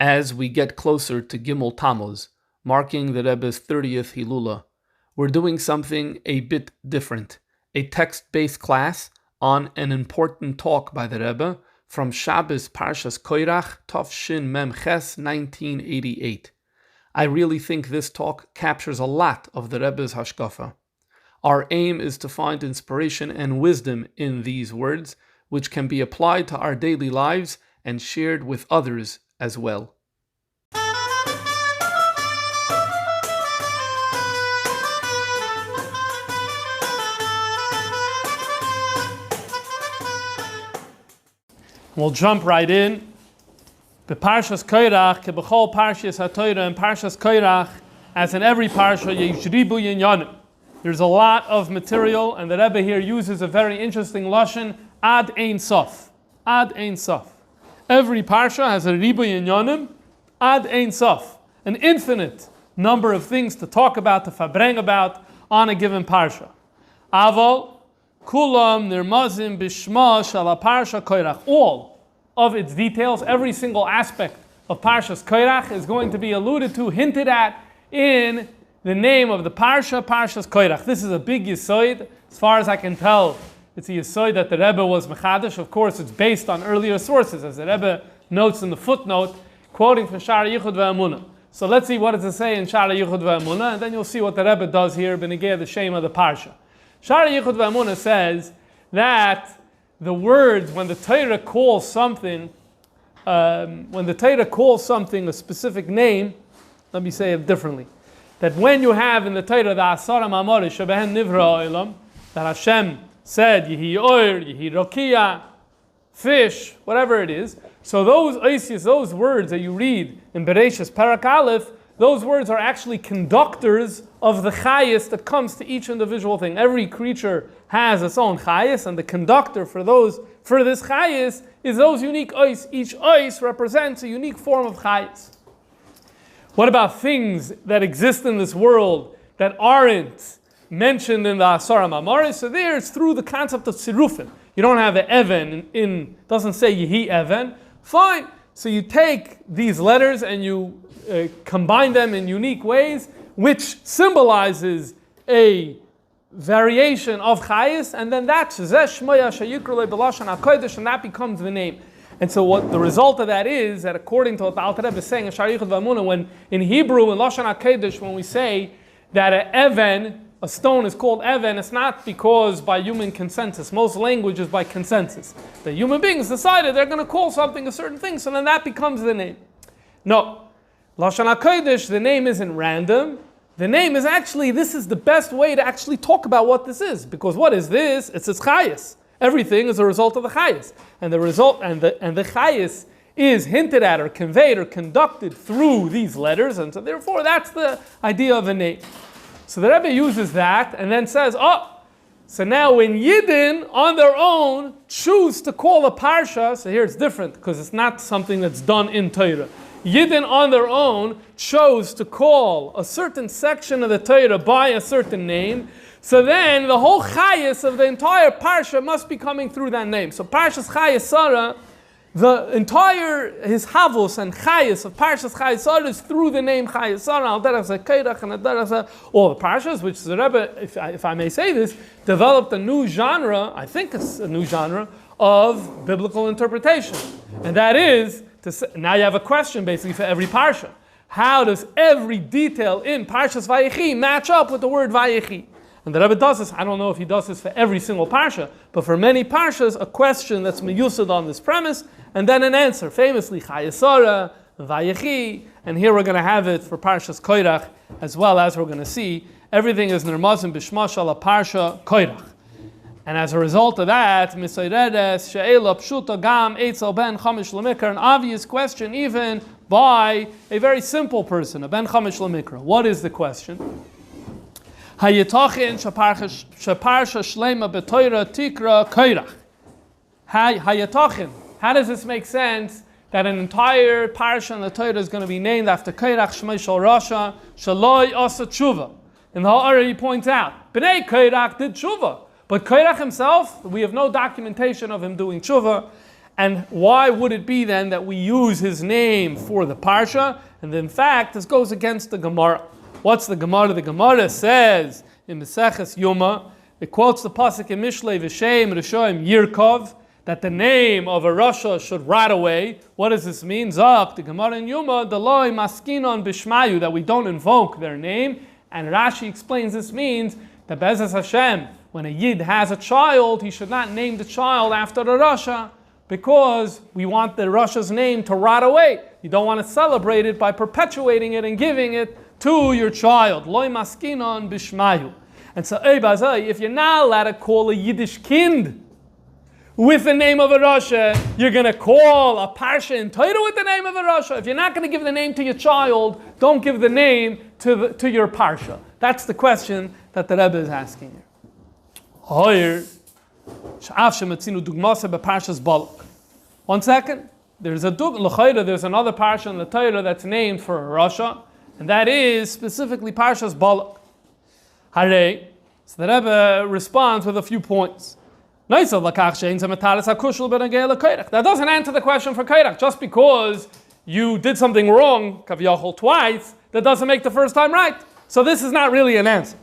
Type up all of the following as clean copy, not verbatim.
As we get closer to Gimmel Tammuz, marking the Rebbe's 30th Hilula, we're doing something a bit different, a text-based class on an important talk by the Rebbe from Shabbos Korach, Tafshin Mem Ches, 1988. I really think this talk captures a lot of the Rebbe's hashkafah. Our aim is to find inspiration and wisdom in these words, which can be applied to our daily lives and shared with others as well. We'll jump right in. The Parshas Korach, Kebechol Parshas HaTorah, and Parshas Korach, as in every Parsha, Yeshribu Yinyanim. There's a lot of material, and the Rebbe here uses a very interesting lashon, Ad Ein Sof. Ad Ein Sof. Every Parsha has a Ribu Yinyanim, Ad Ein Sof. An infinite number of things to talk about, to fabreng about on a given Parsha. Aval, Kulam Nirmazim Bishma Shala Parsha Korach. All of its details, every single aspect of Parshas Korach is going to be alluded to, hinted at in the name of the Parsha, Parshas Korach. This is a big yisoid. As far as I can tell, it's a yisoid that the Rebbe was mechadash. Of course, it's based on earlier sources, as the Rebbe notes in the footnote, quoting from Shara Yichud Ve'emunah. So let's see what does it say in Shara Yichud Ve'emunah, and then you'll see what the Rebbe does here, b'negei the shem of the Parsha. Shara Yichud Ve'emunah says that the words, when the Torah calls something, a specific name, let me say it differently, that when you have in the Torah the Asara Ma'amori Shebehen Nivra Olam, that Hashem said Yehi Oir, Yehi Rokia, fish, whatever it is, so those oisius, those words that you read in Bereshis Parak Aleph, those words are actually conductors of the chayis that comes to each individual thing. Every creature has its own chayis, and the conductor for this chayis is those unique ois. Each ois represents a unique form of chayis. What about things that exist in this world that aren't mentioned in the Asara Ma'amaris? So there it's through the concept of tzirufin. You don't have the even doesn't say Yehi Even. Fine. So you take these letters and you combine them in unique ways, which symbolizes a variation of chayis, and then that becomes the name. And so what the result of that is, that according to what the Alter Rebbe is saying in Shara Yichud Ve'emunah, when in Hebrew, in Lashon HaKodesh, when we say that a stone is called Even, it's not because by human consensus. Most languages by consensus. The human beings decided they're going to call something a certain thing, so then that becomes the name. No. Lashon HaKodesh, the name isn't random. The name is actually, this is the best way to actually talk about what this is. Because what is this? It's its chayis. Everything is a result of the chayis. And the result, and the chayis is hinted at or conveyed or conducted through these letters. And so therefore that's the idea of a name. So the Rebbe uses that and then says, so now when Yidden on their own choose to call a parsha, so here it's different because it's not something that's done in Torah. Yidden on their own chose to call a certain section of the Torah by a certain name, so then the whole chayis of the entire parsha must be coming through that name. So Parshas Chayis Sarah, the entire his havos and chayis of Parshas Chayis Sarah is through the name Chayis Sarah, al derech Korach and al derech all the parshas, which the Rebbe, if I may say this, developed a new genre, I think it's a new genre, of biblical interpretation. And that is, now you have a question basically for every parsha. How does every detail in Parshas Vayechi match up with the word Vayechi? And the Rebbe does this. I don't know if he does this for every single parsha, but for many parshas, a question that's meyusad on this premise, and then an answer. Famously, Chayis Sarah, Vayechi, and here we're going to have it for Parshas Korach, as well as we're going to see everything is Nirmazim Bishma Shala Parsha Korach. And as a result of that, Misayredes, She'ela, Pshuta, Gam, Eitzel, Ben, Chamish, Lamikra, an obvious question even by a very simple person, a Ben Chamish Lamikra. What is the question? Hayetachin, Shaparsha, Shlema, Betoira, Tikra, Korach. Hayetachin. How does this make sense that an entire parsha in the Torah is going to be named after Korach, Shmei Shal Rasha, Shaloi Asa Tshuva? In the Ha'ara he points out, Bnei Korach did tshuva. But Korach himself, we have no documentation of him doing tshuva. And why would it be then that we use his name for the parsha? And in fact, this goes against the Gemara. What's the Gemara? The Gemara says in Maseches Yoma, it quotes the pasuk in Mishlei V'Shem Rishoim Yirkov, that the name of a Rasha should rot away. What does this mean? Zak, the Gemara in Yoma, the loy maskinon bishmayu, that we don't invoke their name. And Rashi explains this means that Be'ezras Hashem, when a Yid has a child, he should not name the child after the Rasha, because we want the Rasha's name to rot away. You don't want to celebrate it by perpetuating it and giving it to your child. Loy maskinon bishmayu. And so, if you're not allowed to call a Yiddish kind with the name of a Rasha, you're going to call a Parsha in Torah with the name of a Rasha. If you're not going to give the name to your child, don't give the name to your Parsha. That's the question that the Rebbe is asking here. One second. There's another Parsha in the Torah that's named for a Rasha, and that is specifically Parshas Balak. Hare. So the Rebbe responds with a few points. That doesn't answer the question for Korach. Just because you did something wrong, kaviyachol, twice, that doesn't make the first time right. So this is not really an answer.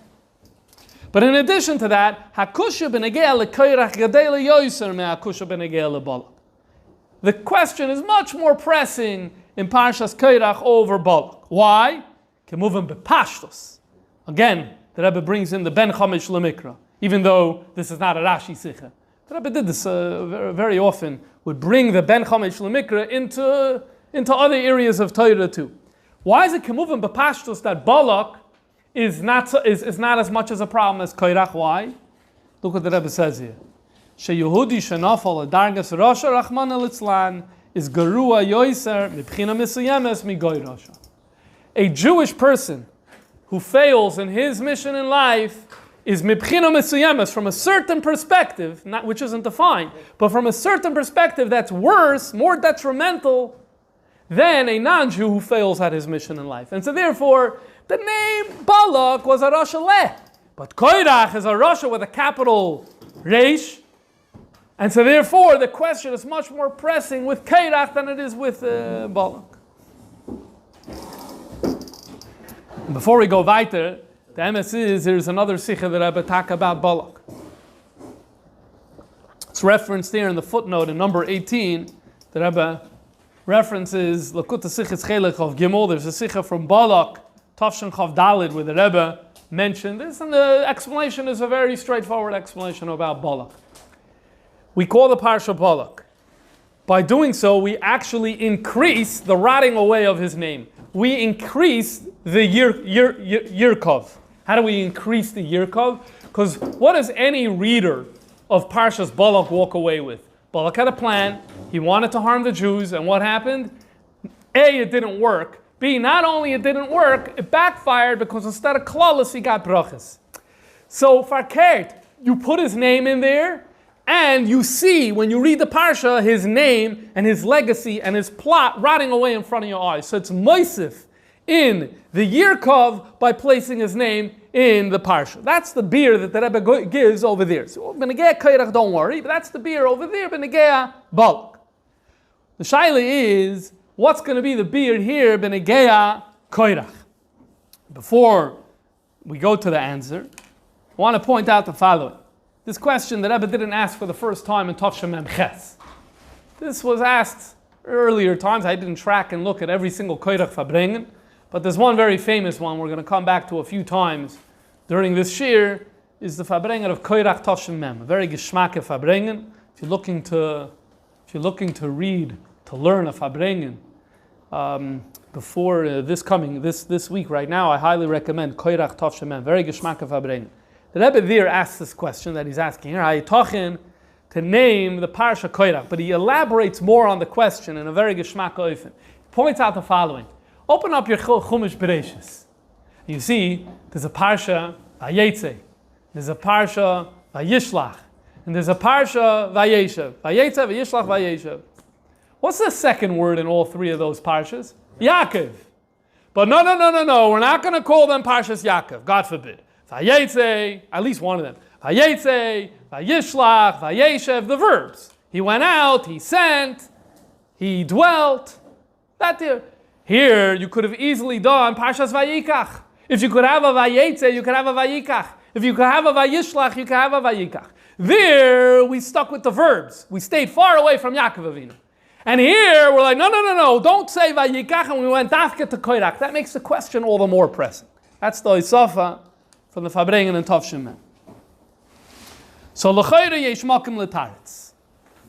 But in addition to that, the question is much more pressing in Parshas Korach over Balak. Why? Again, the Rebbe brings in the Ben Chamish Lemikra, even though this is not a Rashi Sikha. The Rebbe did this very often, would bring the Ben Chamish Lemikra into other areas of Torah too. Why is it Kemuvan B'Pashtus that Balak is not as much as a problem as Korach? Why? Look what the Rebbe says here. Sheyehudi shenafal adargas Rasha Rachman Litzlan is Garua Yoiser Mibchina Misayemes Migoy Rasha. A Jewish person who fails in his mission in life is mibchina mesuyemes, from a certain perspective, not which isn't defined, but from a certain perspective that's worse, more detrimental than a non-Jew who fails at his mission in life. And so therefore, the name Balak was a Rasha Leh, but Korach is a Rasha with a capital Reish, and so therefore the question is much more pressing with Korach than it is with Balak. Before we go weiter, the MS is, there's another Sikha that Rebbe talk about Balak. It's referenced here in the footnote in number 18. The Rebbe references Lakut Sichas Chelek of Gimmel. There's a Sikha from Balak, Tafshin Chav Dalid, where the Rebbe mentioned this, and the explanation is a very straightforward explanation about Balak. We call the Parsha Balak. By doing so, we actually increase the rotting away of his name. We increase the Yirkov. How do we increase the Yirkov? Because what does any reader of Parshas Balak walk away with? Balak had a plan. He wanted to harm the Jews, and what happened? A, it didn't work. B, not only it didn't work, it backfired because instead of klaus, he got brachas. So, farkert, you put his name in there, and you see, when you read the Parsha, his name and his legacy and his plot rotting away in front of your eyes. So it's moisif in the Yirkov by placing his name in the Parsha. That's the beer that the Rebbe gives over there. So Benegea Korach, don't worry, but that's the beer over there, Benegea Balak. The shaila is, what's going to be the beer here, Benegea Korach? Before we go to the answer, I want to point out the following. This question the Rebbe didn't ask for the first time in Tafshem Mem Ches. This was asked earlier times. I didn't track and look at every single Korach Fabrengen, but there's one very famous one we're going to come back to a few times during this shir, is the Fabrengen of Korach Tafshem Mem, a very geschmacke Fabrengen. If you're looking to read, to learn a Fabrengen before this week right now, I highly recommend Korach Tafshem Mem, very geschmacke Fabrengen. The Rebbe there asks this question that he's asking here, Hayitachin, to name the Parsha Korach, but he elaborates more on the question in a very geschmack oifen. He points out the following. Open up your Chumash Bereshis. You see, there's a Parsha Vayetze, there's a Parsha Vayishlach, and there's a Parsha Vayeshev. Vayetze, Vayishlach, Vayeshev. What's the second word in all three of those Parshas? Yaakov. But no, we're not going to call them Parshas Yaakov, God forbid. Vayetze, at least one of them. Vayetze, Vayishlach, Vayeshev, the verbs. He went out, he sent, he dwelt. That there. Here, you could have easily done Parshas Vayikach. If you could have a Vayetze, you could have a Vayikach. If you could have a Vayishlach, you could have a Vayikach. There, we stuck with the verbs. We stayed far away from Yaakov Avinu. And here, we're like, no, don't say Vayikach, and we went Dafke to Korach. That makes the question all the more pressing. That's the Isafa from the Fabrengen and Tovshim. So, L'chayre yesh makim l'taretz.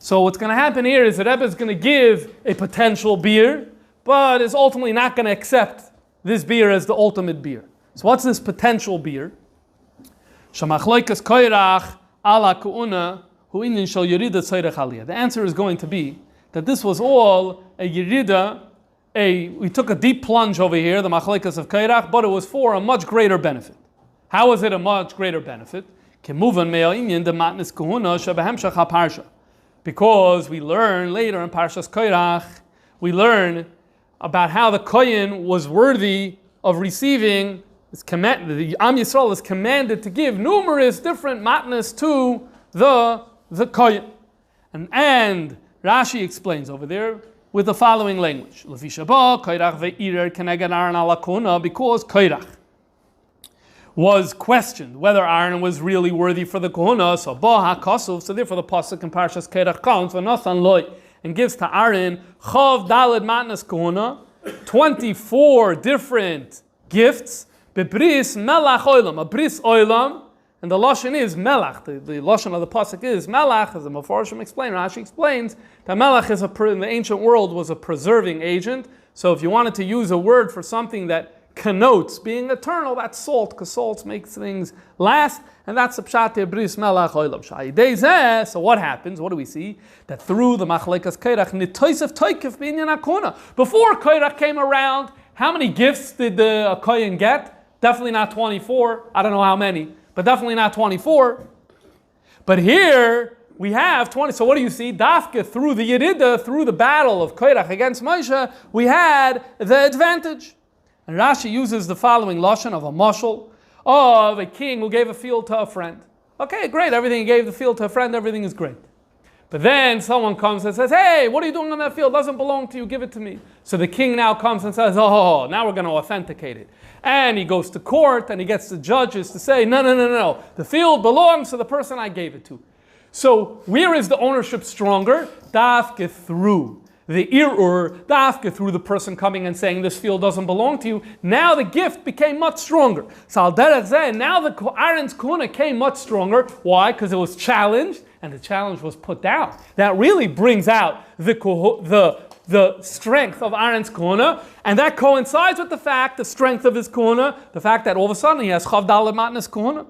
So what's going to happen here is the Rebbe is going to give a potential beer, but is ultimately not going to accept this beer as the ultimate beer. So what's this potential beer? Shamachloikas Korach ala ku'una hu inyan shel yerida tzorech aliyah. The answer is going to be that this was all a yerida, we took a deep plunge over here, the machloikas of Korach, but it was for a much greater benefit. How was it a much greater benefit? Kemuvan me'al inyan de matnis kuhuna shebehemshach haparsha. Because we learn later in Parshas Korach, we learn about how the Kohen was worthy of receiving, the Am Yisrael is commanded to give numerous different matnas to the Kohen. And Rashi explains over there with the following language. Because Korach was questioned whether Aaron was really worthy for the Kohuna. So therefore the pasuk in Parshas Korach comes v'nathan loy and gives to Aaron chav daled matnas Kohuna, 24 different gifts. Bebris melach olam, a bris olam, and the lashon is melach. The lashon of the pasuk is melach, as the Mefarshim explain. Rashi explains that melach is in the ancient world was a preserving agent. So if you wanted to use a word for something that connotes being eternal, that's salt, because salt makes things last, and that's the pshat bris melach olam shai. So what happens? What do we see? That through the machlekas Korach nitoisef toikef binyan hakuna. Before Korach came around, how many gifts did the Kohen get? Definitely not 24. I don't know how many, but definitely not 24. But here we have 20. So what do you see? Dafke through the Yerida, through the battle of Korach against Moshe, we had the advantage. And Rashi uses the following lashon of a mashal of a king who gave a field to a friend. Okay, great. Everything he gave the field to a friend, everything is great. But then someone comes and says, hey, what are you doing on that field? It doesn't belong to you. Give it to me. So the king now comes and says, oh, now we're going to authenticate it. And he goes to court and he gets the judges to say, no. The field belongs to the person I gave it to. So where is the ownership stronger? Dafke through the irur, dafke through the person coming and saying this field doesn't belong to you. Now the gift became much stronger. So al derech zeh, now the Aaron's kuna came much stronger. Why? Because it was challenged, and the challenge was put down. That really brings out the strength of Aaron's kuna, and that coincides with the strength of his kuna, the fact that all of a sudden he has chav daled matnas kuna.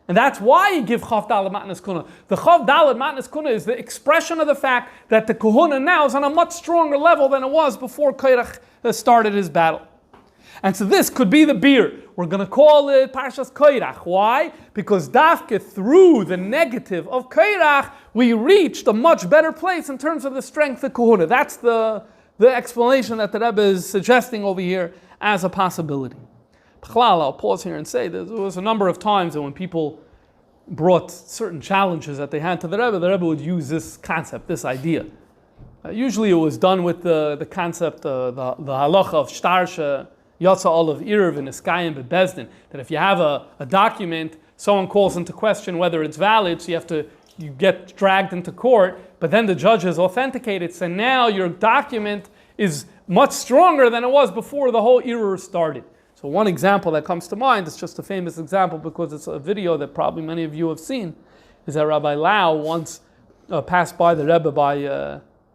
And that's why he gives chav daled matnas kuna. The chav daled matnas kuna is the expression of the fact that the kahuna now is on a much stronger level than it was before Korach started his battle. And so this could be the beer. We're going to call it Parshas Korach. Why? Because dafke through the negative of Korach, we reached a much better place in terms of the strength of kahuna. That's the explanation that the Rebbe is suggesting over here as a possibility. I'll pause here and say there was a number of times that when people brought certain challenges that they had to the Rebbe would use this concept, this idea. Usually it was done with the concept, the halacha of shtarsha, yatsa olav irv and eskayim bebezdin, that if you have a document, someone calls into question whether it's valid, so you get dragged into court, but then the judges authenticate it, so now your document is much stronger than it was before the whole irur started. So one example that comes to mind, it's just a famous example because it's a video that probably many of you have seen, is that Rabbi Lau once passed by the Rebbe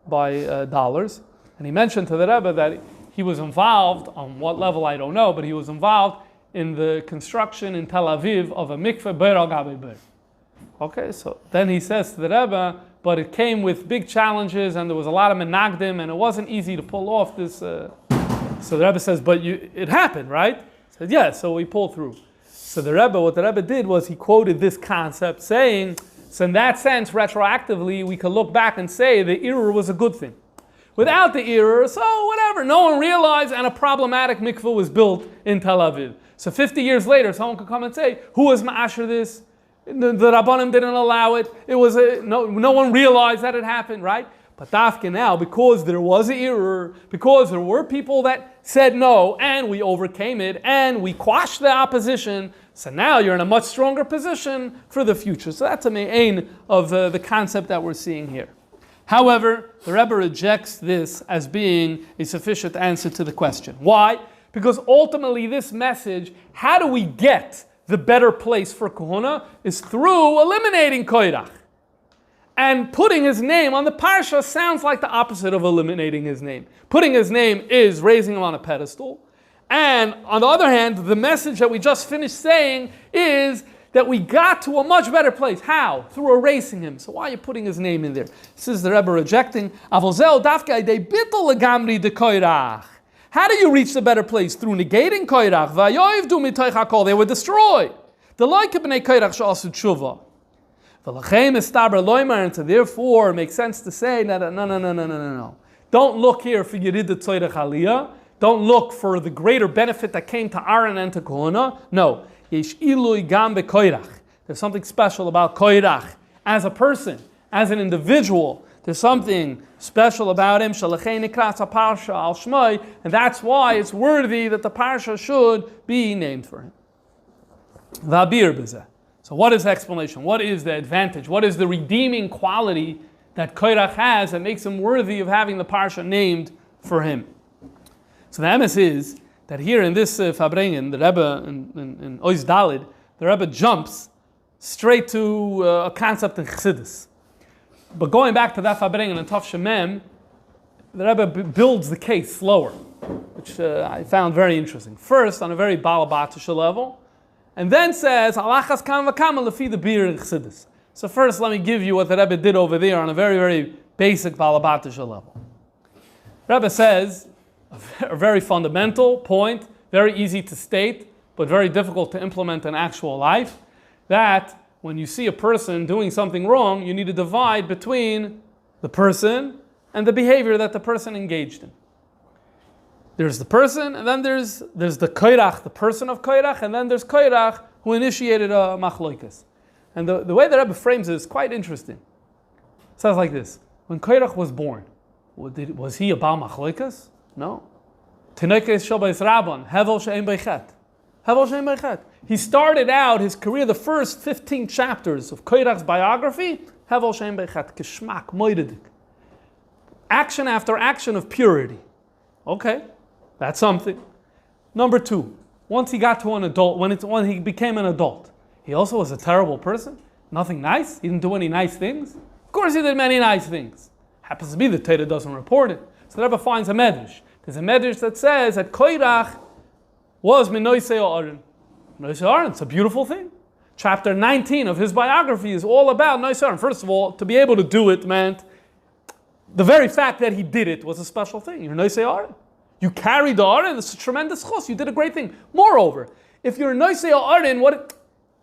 by dollars, and he mentioned to the Rebbe that he was involved, on what level I don't know, but he was involved in the construction in Tel Aviv of a mikveh ber al gabe ber. Okay, so then he says to the Rebbe, but it came with big challenges and there was a lot of menagdim and it wasn't easy to pull off this. So the Rebbe says, but it happened, right? He said, yeah, so we pulled through. So what the Rebbe did was he quoted this concept saying, so in that sense, retroactively, we can look back and say the irur was a good thing. without the error, so whatever. No one realized, and a problematic mikveh was built in Tel Aviv. So 50 years later, someone could come and say, who was ma'asher this? The Rabbanim didn't allow it. It was no one realized that it happened, right? But dafke now, because there was an error, because there were people that said no, and we overcame it, and we quashed the opposition, so now you're in a much stronger position for the future. So that's a main of the concept that we're seeing here. However, the Rebbe rejects this as being a sufficient answer to the question. Why? Because ultimately this message, how do we get the better place for Kahuna, is through eliminating Korach. And putting his name on the parsha sounds like the opposite of eliminating his name. Putting his name is raising him on a pedestal. And on the other hand, the message that we just finished saying is that we got to a much better place. How? Through erasing him. So why are you putting his name in there? This is the Rebbe rejecting. How do you reach the better place? Through negating Korach. They were destroyed. And so therefore, it makes sense to say, no. Don't look here for Yerid Tzorech Aliyah. Don't look for the greater benefit that came to Aaron and to Kohana. No. Yesh Ilui Gam Bekoirach. There's something special about Koirach. As a person, as an individual, there's something special about him. Shalachei Nikras HaParsha Al Shmai. And that's why it's worthy that the Parsha should be named for him. V'abir b'zeh. So what is the explanation? What is the advantage? What is the redeeming quality that Korach has that makes him worthy of having the Parsha named for him? So the emes is that here in this Fabrengen, the Rebbe in Ois Dalid, the Rebbe jumps straight to a concept in Chassidus. But going back to that Fabrengen in Tov Shemem, the Rebbe builds the case slower, which I found very interesting. First, on a very balabatisha level, and then says, Alachas kam v'kama lefi the bir in Chassidus. So first, let me give you what the Rebbe did over there on a very, very basic balabatisha level. Rebbe says, a very fundamental point, very easy to state, but very difficult to implement in actual life, that when you see a person doing something wrong, you need to divide between the person and the behavior that the person engaged in. There's the person, and then there's the Korach, the person of Korach, and then there's Korach who initiated a machloikas. And the way the Rebbe frames it is quite interesting. It says like this: when Korach was born, was he a Baal machloikas? No. Tinekes Shabbos Rabban, Hevel she'en beichet. Hevel she'en beichet. He started out his career, the first 15 chapters of Korach's biography, Hevel she'en beichet, kishmak, moidedik. Action after action of purity. Okay. That's something. Number two, once he got to an adult, when he became an adult, he also was a terrible person. Nothing nice. He didn't do any nice things. Of course he did many nice things. Happens to be the Torah doesn't report it. So the Rebbe finds a medrash. There's a medrash that says that Korach was min noisei ha'aron. Noisei ha'aron, it's a beautiful thing. Chapter 19 of his biography is all about noisei ha'aron. First of all, to be able to do it meant the very fact that he did it was a special thing. You're noisei ha'aron. You carried the Aron, it's a tremendous chos. You did a great thing. Moreover, if you're noisei ha'aron,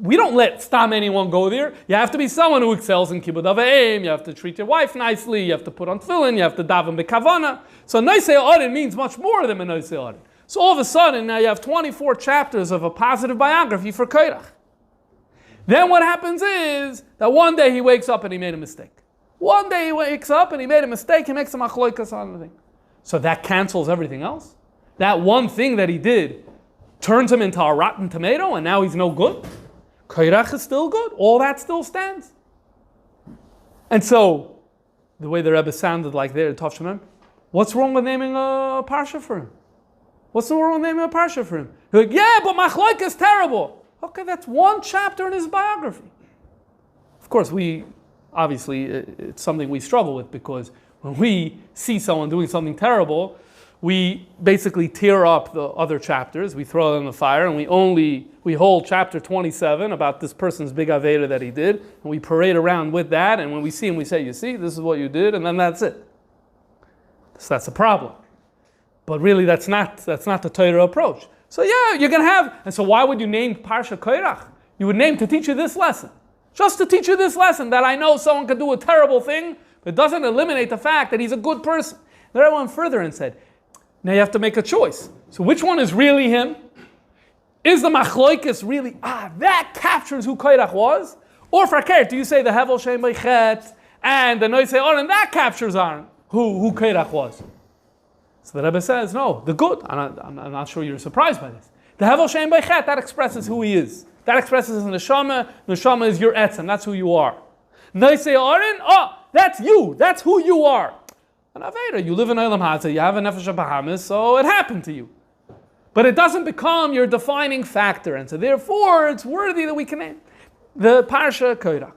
we don't let stam anyone go there. You have to be someone who excels in kibbud avayim. You have to treat your wife nicely. You have to put on tefillin. You have to daven bekavana. So noisei ha'aron means much more than a noisei ha'aron. So all of a sudden, now you have 24 chapters of a positive biography for Korach. Then what happens is that one day he wakes up and he made a mistake. One day he wakes up and he made a mistake. He makes a machloikas on the thing. So that cancels everything else? That one thing that he did turns him into a rotten tomato and now he's no good? Korach is still good? All that still stands? And so, the way the Rebbe sounded like there, Tov Shemem, what's wrong with naming a parsha for him? What's wrong with naming a parsha for him? You're like, yeah, but Machloik is terrible. Okay, that's one chapter in his biography. Of course, obviously, it's something we struggle with because when we see someone doing something terrible, we basically tear up the other chapters, we throw them in the fire, and we hold chapter 27 about this person's big aveda that he did, and we parade around with that, and when we see him, we say, you see, this is what you did, and then that's it. So that's a problem. But really, that's not the Torah approach. So yeah, you're going to have, and so why would you name Parsha Korach? You would name to teach you this lesson. Just to teach you this lesson, that I know someone could do a terrible thing, but it doesn't eliminate the fact that he's a good person. The Rebbe went further and said, now you have to make a choice. So which one is really him? Is the machloikis really, that captures who Korach was? Or for Korach, do you say the Hevel Shem Beichet and the Noisei Oren, that captures on who Korach was? So the Rebbe says, no, the good. I'm not sure you're surprised by this. The Hevel Shem Beichet, that expresses who he is. That expresses his neshama. Neshama is your etzem. That's who you are. Noisei Oren, that's you. That's who you are. An Aveda, you live in Olam Hazeh, you have a Nefesh HaBahamis, so it happened to you. But it doesn't become your defining factor, and so therefore it's worthy that we can name the Parsha Korach.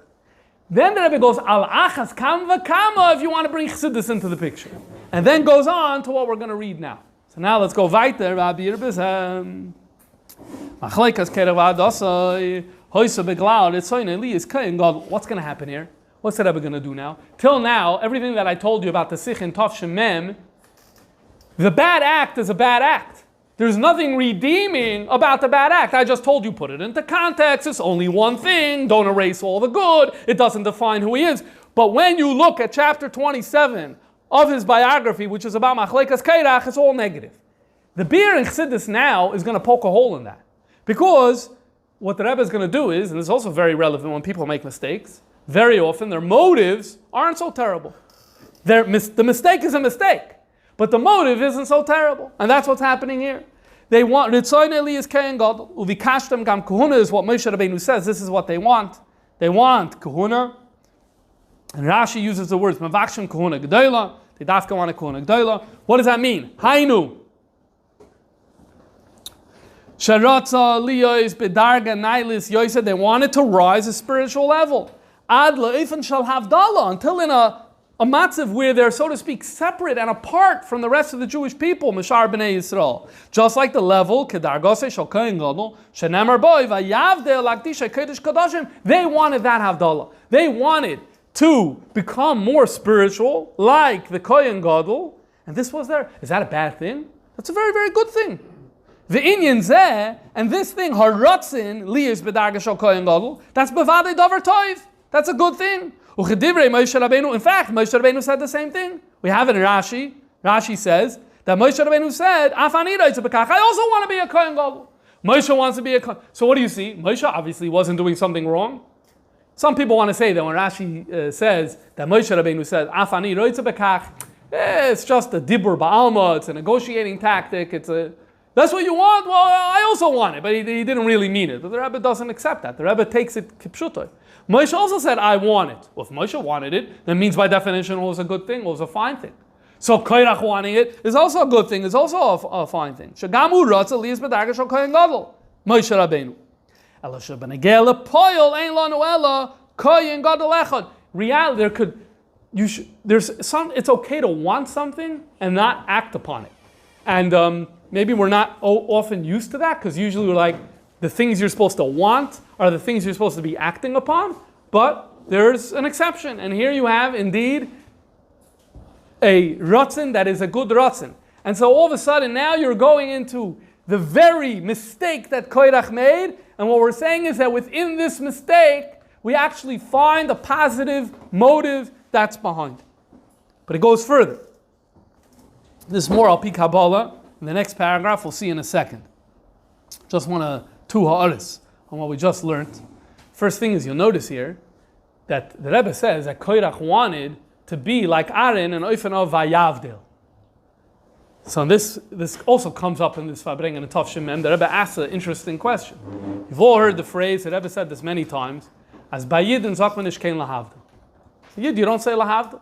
Then the Rebbe goes, Al Achas Kam V'Kama, if you want to bring Chassidus into the picture. And then goes on to what we're going to read now. So now let's go weiter. Rabbi Yerbezem. Machleikas Korach v'Adasai, Hoysa Beglal, Etzoyin Eli is Kain God. What's going to happen here? What's the Rebbe going to do now? Till now, everything that I told you about the Sich and Tov Shemem, the bad act is a bad act. There's nothing redeeming about the bad act. I just told you, put it into context. It's only one thing. Don't erase all the good. It doesn't define who he is. But when you look at chapter 27 of his biography, which is about Machleikas Korach, it's all negative. The beer in Chassidus now is going to poke a hole in that. Because what the Rebbe is going to do is, and it's also very relevant when people make mistakes, very often their motives aren't so terrible. The mistake is a mistake, but the motive isn't so terrible. And that's what's happening here. They want, Ritzoyin Eli is Kain God, Uvikashtem Gam Kahuna is what Moshe Rabbeinu says, this is what they want. They want Kahuna. And Rashi uses the words, Mavakshim Kahuna G'dayla, they dafka want a Kahuna G'dayla. What does that mean? Hainu. Sharatza Liyos Bedarga Nailis Yosef, they wanted to rise a spiritual level. Ad La'ifan Shal Havdalah, until in a matzav where they're, so to speak, separate and apart from the rest of the Jewish people, Mishar B'nai Yisrael. Just like the level, Kedargose Shal Kohen Gadol, Shenemar Boi, Vayavdel Lakdisha Kodesh Kodashim, they wanted that Havdalah. They wanted to become more spiritual, like the Kohen Gadol, and this was there. Is that a bad thing? That's a very, very good thing. The Inyan Zeh, and this thing, Haratzin, Liyos B'darga Shal Kohen Gadol, that's Bevadei Davar Toiv. That's a good thing. In fact, Moshe Rabbeinu said the same thing. We have it in Rashi. Rashi says that Moshe Rabbeinu said, I also want to be a Kohen Gadol. Moshe wants to be a Kohen. So what do you see? Moshe obviously wasn't doing something wrong. Some people want to say that when Rashi says that Moshe Rabbeinu said, Afani roitze bekach, it's just a dibur ba'alma, it's a negotiating tactic, that's what you want? Well, I also want it, but he didn't really mean it. But the Rebbe doesn't accept that. The Rebbe takes it kipshutoy. Moshe also said, I want it. Well, if Moshe wanted it, that means by definition it was a good thing, it was a fine thing. So Korach wanting it is also a good thing, it's also a fine thing. Shagamu ratza liyas b'darga shel Kohen Gadol. Moshe Rabbeinu. Ela shebenegel lepoyol ein lanu ela Kohen Gadol echad. Reality, it's okay to want something and not act upon it. And maybe we're not often used to that, because usually we're like, the things you're supposed to want are the things you're supposed to be acting upon, but there's an exception. And here you have, indeed, a ratzin that is a good ratzin. And so all of a sudden, now you're going into the very mistake that Korach made, and what we're saying is that within this mistake, we actually find a positive motive that's behind. But it goes further. This is more Al-Pi Kabbalah. In the next paragraph, we'll see in a second. Just want to two ha'aris on what we just learned. First thing is, you'll notice here that the Rebbe says that Korach wanted to be like Aaron and Oifen of Vayavdil. So this also comes up in this Fabring and Tov Shemem. The Rebbe asks an interesting question. You've all heard the phrase, the Rebbe said this many times, as Bayid and Zakmanish Kein Lahavdil. Yid, you don't say Lahavdil.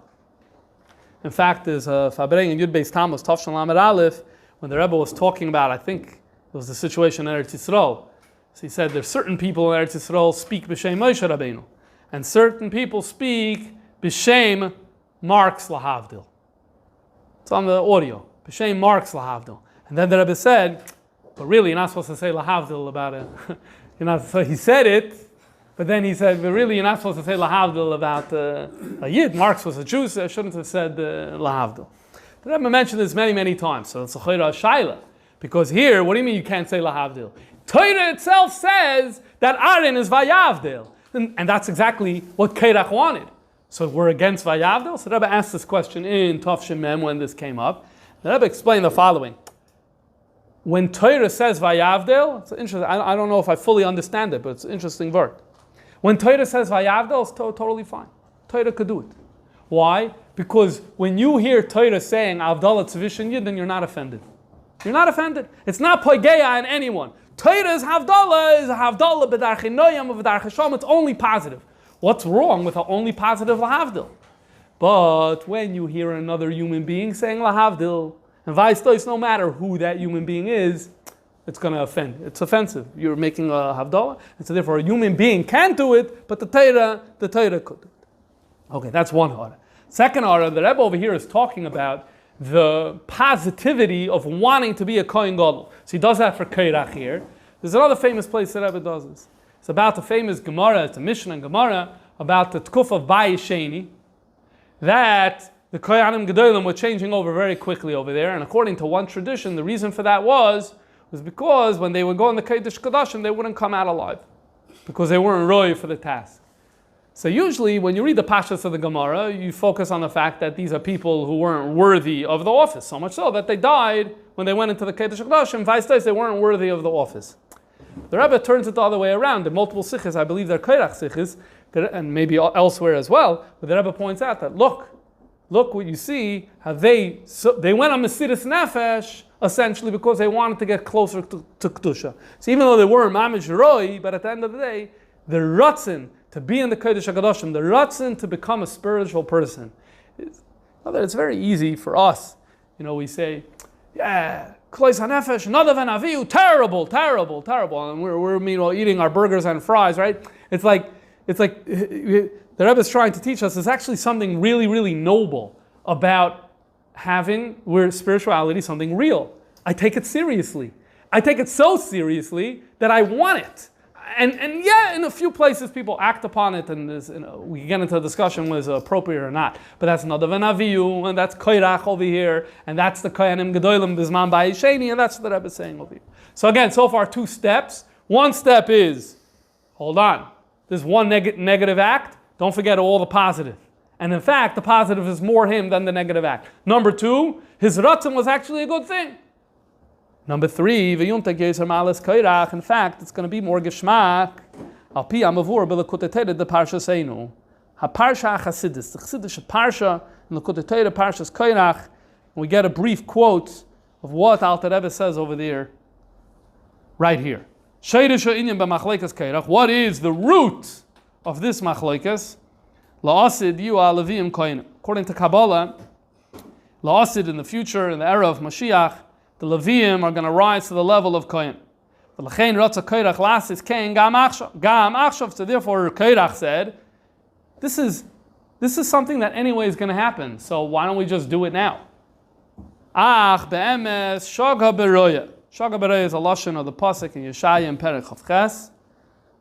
In fact, there's a Fabring and Yud Beis Tammuz, Tov Shalom Aleph, when the Rebbe was talking about, I think it was the situation in Eretz Yisrael. So he said there's certain people in Eretz Yisrael speak b'shem Moshe Rabbeinu, and certain people speak b'shem Marks Lahavdil. It's on the audio. B'shem Marks Lahavdil. And then the Rebbe said, but really you're not supposed to say Lahavdil about it. So he said it, but then he said, but really you're not supposed to say Lahavdil about a Yid. Marx was a Jew, so I shouldn't have said Lahavdil. The Rebbe mentioned this many, many times, so it's a chayra shaila. Because here, what do you mean you can't say Lahavdil? Torah itself says that Aaron is Vayavdil. And that's exactly what Korach wanted. So we're against Vayavdil? So the Rebbe asked this question in Tov Shem Mem when this came up. The Rebbe explained the following. When Torah says Vayavdil, it's interesting. I don't know if I fully understand it, but it's an interesting word. When Torah says Vayavdil, it's totally fine. Torah could do it. Why? Because when you hear Torah saying Avdallah Tzivishin Yid, then you're not offended. You're not offended. It's not poigeya in anyone. Torah's Havdalah is a Havdalah b'darchei noyam of b'darchei shalom. It's only positive. What's wrong with the only positive lahavdil? But when you hear another human being saying lahavdil, and vice versa, no matter who that human being is, it's going to offend. It's offensive. You're making a havdalah, and so therefore a human being can't do it, but the Torah could do it. Okay, that's one order. Second order, the Rebbe over here is talking about the positivity of wanting to be a Kohen Gadol. So he does that for Korach here. There's another famous place that Rebbe does this. It's about the famous Gemara, it's a Mishnah and Gemara, about the Tkuf of Bayis Sheni, that the Kohanim Gedolim were changing over very quickly over there, and according to one tradition, the reason for that was because when they would go in the Kodesh Kodashim, they wouldn't come out alive, because they weren't roy for the task. So usually, when you read the Pashas of the Gemara, you focus on the fact that these are people who weren't worthy of the office, so much so that they died when they went into the Kodesh HaKodashim, vice versa, they weren't worthy of the office. The Rebbe turns it the other way around. The multiple sikhs, I believe they're Korach sikhs, and maybe elsewhere as well, but the Rebbe points out that, look what you see, how they went on Mesiras Nefesh, essentially because they wanted to get closer to Kedusha. So even though they weren't Mamish Roi, but at the end of the day, the Ratzin to be in the Kodesh HaKadoshim, the Ratzin to become a spiritual person. It's very easy for us. We say, yeah, Klois HaNefesh, Nadav and Avihu, terrible, and we're eating our burgers and fries, right? It's like the Rebbe is trying to teach us there's actually something really, really noble about having spirituality something real. I take it seriously. I take it so seriously that I want it. And yeah, in a few places people act upon it, and we get into a discussion was appropriate or not. But that's Nadav and Avihu, and that's Korach over here, and that's the Kohanim Gedolim Bizman Bayis Sheni, and that's what the Rebbe is saying over here. So again, so far 2 steps. One step is, hold on, there's one negative act. Don't forget all the positive. And in fact, the positive is more him than the negative act. Number 2, his Ratzon was actually a good thing. Number 3, in fact, it's going to be more geschmack. Al pi amavur b'lekutetere the parsha seinu. Ha parsha chasidis, the chasidische parsha, and the kutetere parshas Korach. And we get a brief quote of what Alter Rebbe says over there, right here. Sheirisha inyan b'machleikas Korach. What is the root of this machleikas? La'asid yu alevim kohen. According to Kabbalah, la'asid in the future, in the era of Mashiach, the Leviim are going to rise to the level of Kohen. So therefore, Korach said, this is something that anyway is going to happen, so why don't we just do it now? Ach be'emes shaga beroya. Shaga beroya is a lashon of the pasuk in Yeshaya and Perek Chavches.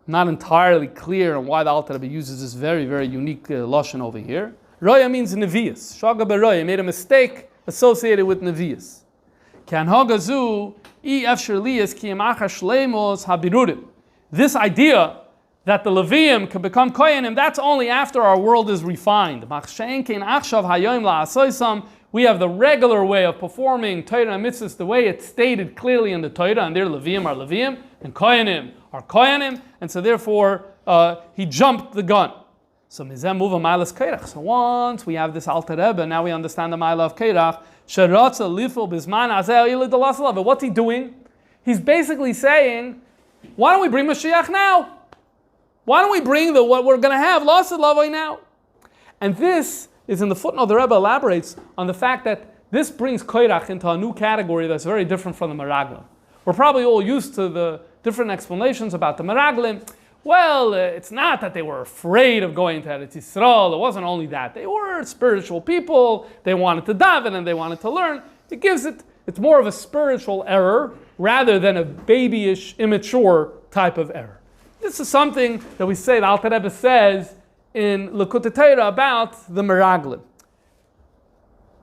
Not entirely clear on why the Alter Rebbe uses this very, very unique lashon over here. Roya means nevius. Shaga beroya made a mistake associated with nevius. This idea that the Leviim can become Kohanim, that's only after our world is refined. We have the regular way of performing Torah and mitzvahs the way it's stated clearly in the Torah, and their Leviim are Leviim, and Kohanim are Kohanim, and so therefore he jumped the gun. So once we have this Alter Rebbe, now we understand the Ma'ila of Korach. What's he doing? He's basically saying, why don't we bring Mashiach now? Why don't we bring what we're going to have, Lasid Lavoi, now? And this is in the footnote, the Rebbe elaborates on the fact that this brings Korach into a new category that's very different from the Meraglim. We're probably all used to the different explanations about the Meraglim. Well, it's not that they were afraid of going to Eretz Yisrael. It wasn't only that. They were spiritual people. They wanted to daven and they wanted to learn. It's more of a spiritual error rather than a babyish, immature type of error. This is something that we say, the Alter Rebbe says in Likutei Torah about the Meraglim.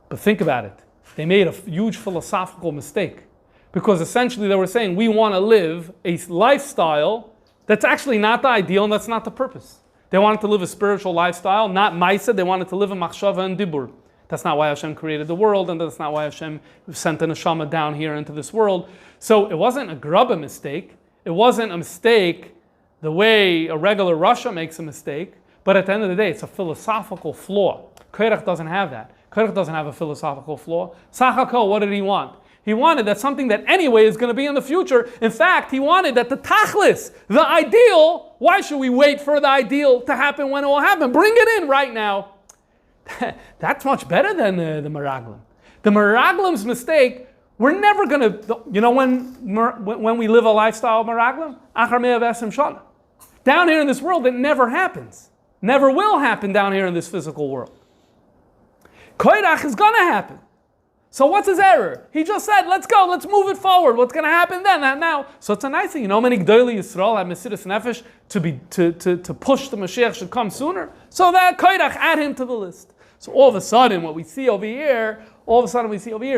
But think about it. They made a huge philosophical mistake, because essentially they were saying we want to live a lifestyle that's actually not the ideal and that's not the purpose. They wanted to live a spiritual lifestyle, not Maisa. They wanted to live a machshava and dibur. That's not why Hashem created the world, and that's not why Hashem sent an neshama down here into this world. So it wasn't a grubba mistake. It wasn't a mistake the way a regular Russia makes a mistake. But at the end of the day, it's a philosophical flaw. Korach doesn't have that. Korach doesn't have a philosophical flaw. Sachako, what did he want? He wanted that something that anyway is going to be in the future. In fact, he wanted that the tachlis, the ideal, why should we wait for the ideal to happen when it will happen? Bring it in right now. That's much better than the Meraglim. The Meraglim's mistake, we're never going to, when we live a lifestyle of Meraglim, achar mea v'esrim shana. Down here in this world, it never happens. Never will happen down here in this physical world. Korach is going to happen. So what's his error? He just said, let's go, let's move it forward. What's going to happen then, not now? So it's a nice thing. You know how many G'dolei Yisrael have Mesiras Nefesh to push the Mashiach should come sooner? So that Korach, add him to the list. So all of a sudden, what we see over here, is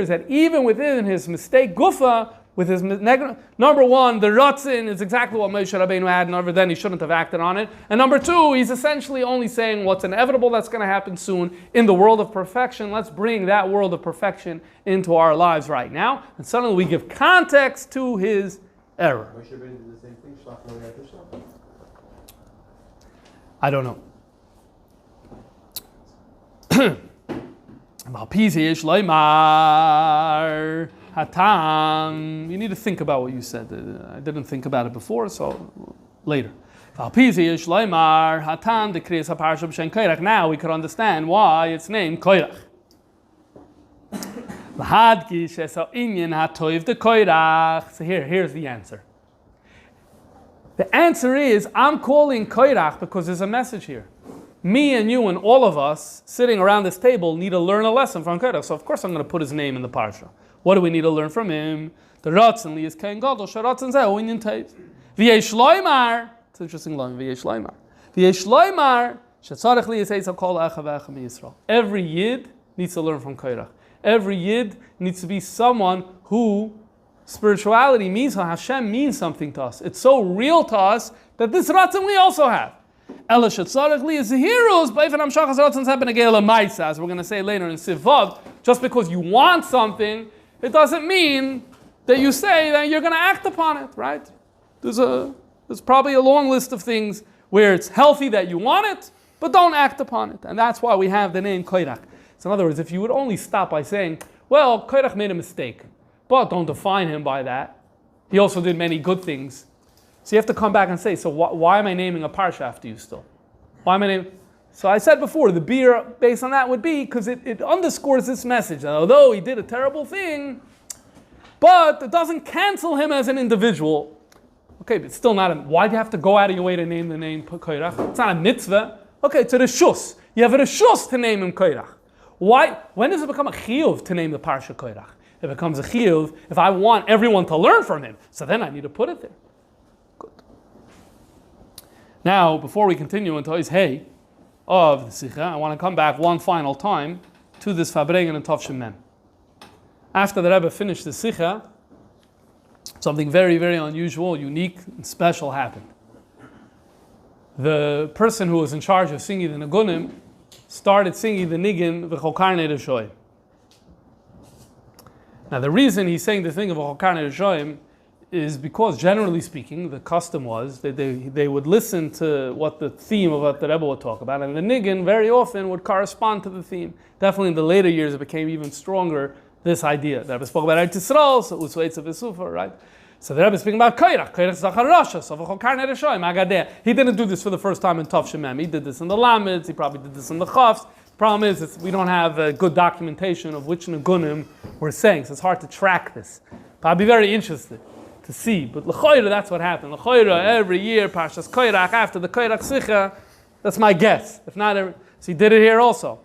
that even within his mistake, Gufa, with his number one, the Ratzin is exactly what Moshe Rabbeinu had, and over then he shouldn't have acted on it. And number two, he's essentially only saying what's inevitable that's going to happen soon in the world of perfection. Let's bring that world of perfection into our lives right now. And suddenly we give context to his error. Moshe Rabbeinu did the same thing, Shlach lo yad I don't know. Hatam. You need to think about what you said. I didn't think about it before, so later. Now we could understand why it's named Korach. So here's the answer. The answer is, I'm calling Korach because there's a message here. Me and you and all of us sitting around this table need to learn a lesson from Korach. So of course I'm going to put his name in the parsha. What do we need to learn from him? The Ratzin li is kein gadol, sharatzin zeh u'inyan teiv. V'yesh loymar, it's an interesting line, v'yesh loymar. V'yesh loymar, shetzarech li yisei kol echa v'echa miYisrael. Every Yid needs to learn from Korach. Every Yid needs to be someone who spirituality means, Hashem means something to us. It's so real to us that this Ratzin we also have. Ela shetzarech li is the heroes, but even Amshachas Ratzins happen to get a Maisa, as we're going to say later in Sivav. Just because you want something, it doesn't mean that you say that you're going to act upon it, right? There's probably a long list of things where it's healthy that you want it, but don't act upon it. And that's why we have the name Korach. So in other words, if you would only stop by saying, well, Korach made a mistake, but don't define him by that. He also did many good things. So you have to come back and say, so why am I naming a parsha after you still? Why am I naming? So I said before, the beer based on that would be because it underscores this message that although he did a terrible thing, but it doesn't cancel him as an individual. Okay, but it's still not why do you have to go out of your way to name the name Korach? It's not a mitzvah. Okay, it's a reshus. You have a reshus to name him Korach. Why? When does it become a chiyuv to name the parsha Korach? It becomes a chiyuv if I want everyone to learn from him. So then I need to put it there. Good. Now, before we continue into his hey of the Sikha, I want to come back one final time to this Fabrengen and Tov Shem Mem. After the Rebbe finished the Sikha, something very, very unusual, unique, and special happened. The person who was in charge of singing the Nagunim started singing the Nigin V'chokarnei Reshoim. Now the reason he's saying the thing of V'chokarnei Reshoim is because, generally speaking, the custom was that they would listen to what the theme of what the Rebbe would talk about, and the Nigin very often would correspond to the theme. Definitely in the later years it became even stronger, this idea. The Rebbe spoke about Eretz Yisrael, so Usuetz of Esufa, right? So the Rebbe is speaking about Korach Zachar Rasha, so V'chokarnei Reshoim, Agadeh. He didn't do this for the first time in Tov Shem Mem. He did this in the Lameds, he probably did this in the Chafs. The problem is we don't have a good documentation of which Nagunim we're saying, so it's hard to track this. But I'd be very interested to see. But l'choira, that's what happened. L'choira, every year, Parshas Korach, after the Korach Sikha, that's my guess. If not, so he did it here also.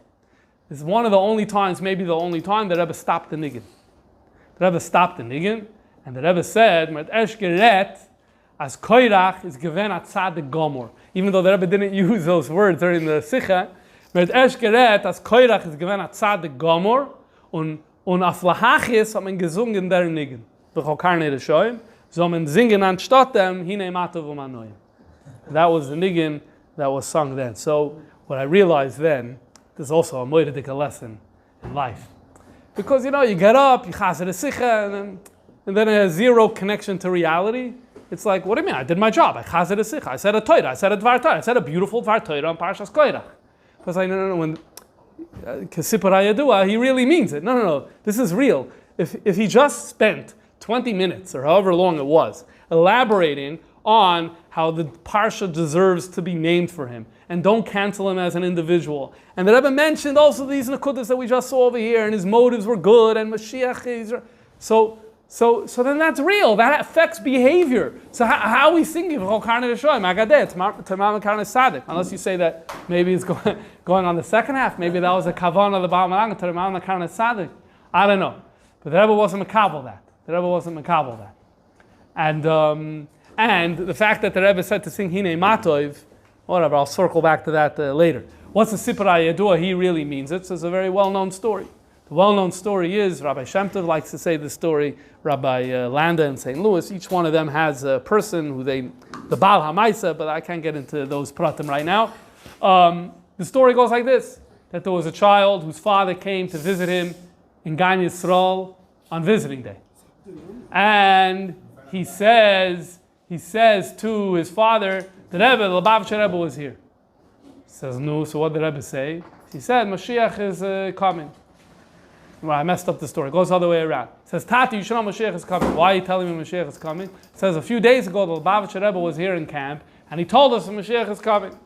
It's one of the only times, maybe the only time, the Rebbe stopped the Nigin. The Rebbe stopped the Nigin, and the Rebbe said, Met esh geret, as Korach is given at Tzadik Gomor. Even though the Rebbe didn't use those words during the Sikha, Met esh geret, as Korach is given at Tzadik Gomor, und auf Lahachis haben gesungen der Nigin. V'chokarnei Reshoim, so man singen anstatt dem, Hinei Matav U'Manoim. That was the Nigin that was sung then. So what I realized then, there's also a moedic lesson in life. Because, you get up, you chazer a sicha, and then it has zero connection to reality. It's like, what do you mean? I did my job. I chazer a sicha. I said a Torah. I said a dvar Torah. I said a beautiful dvar Torah on Parshas Korach. Because no, when Kesipur Hayadua, he really means it. No. This is real. If he just spent 20 minutes, or however long it was, elaborating on how the Parsha deserves to be named for him, and don't cancel him as an individual. And the Rebbe mentioned also these Nakudas that we just saw over here, and his motives were good, and Mashiach is... So then that's real. That affects behavior. So how are we thinking of unless you say that maybe it's going on the second half. Maybe that was a kavan of the Baal Malach to the Ma'am Karna Sadik. I don't know. But the Rebbe wasn't makabel that. And the fact that the Rebbe said to sing Hinei Matov, whatever, I'll circle back to that later. What's the Sipur Hayadua? He really means it. So it's a very well-known story. The well-known story is, Rabbi Shem Tov likes to say the story, Rabbi Landa in St. Louis, each one of them has a person who the Baal HaMaisa, but I can't get into those pratim right now. The story goes like this, that there was a child whose father came to visit him in Gan Yisrael on visiting day. And he says to his father, the Rebbe, the Lubavitcher Rebbe was here. He says, no, so what did the Rebbe say? He said, Mashiach is coming. Well, I messed up the story. It goes all the way around. It says, Tati, you should know Mashiach is coming. Why are you telling me Mashiach is coming? It says, a few days ago, the Lubavitcher Rebbe was here in camp, and he told us that Mashiach is coming.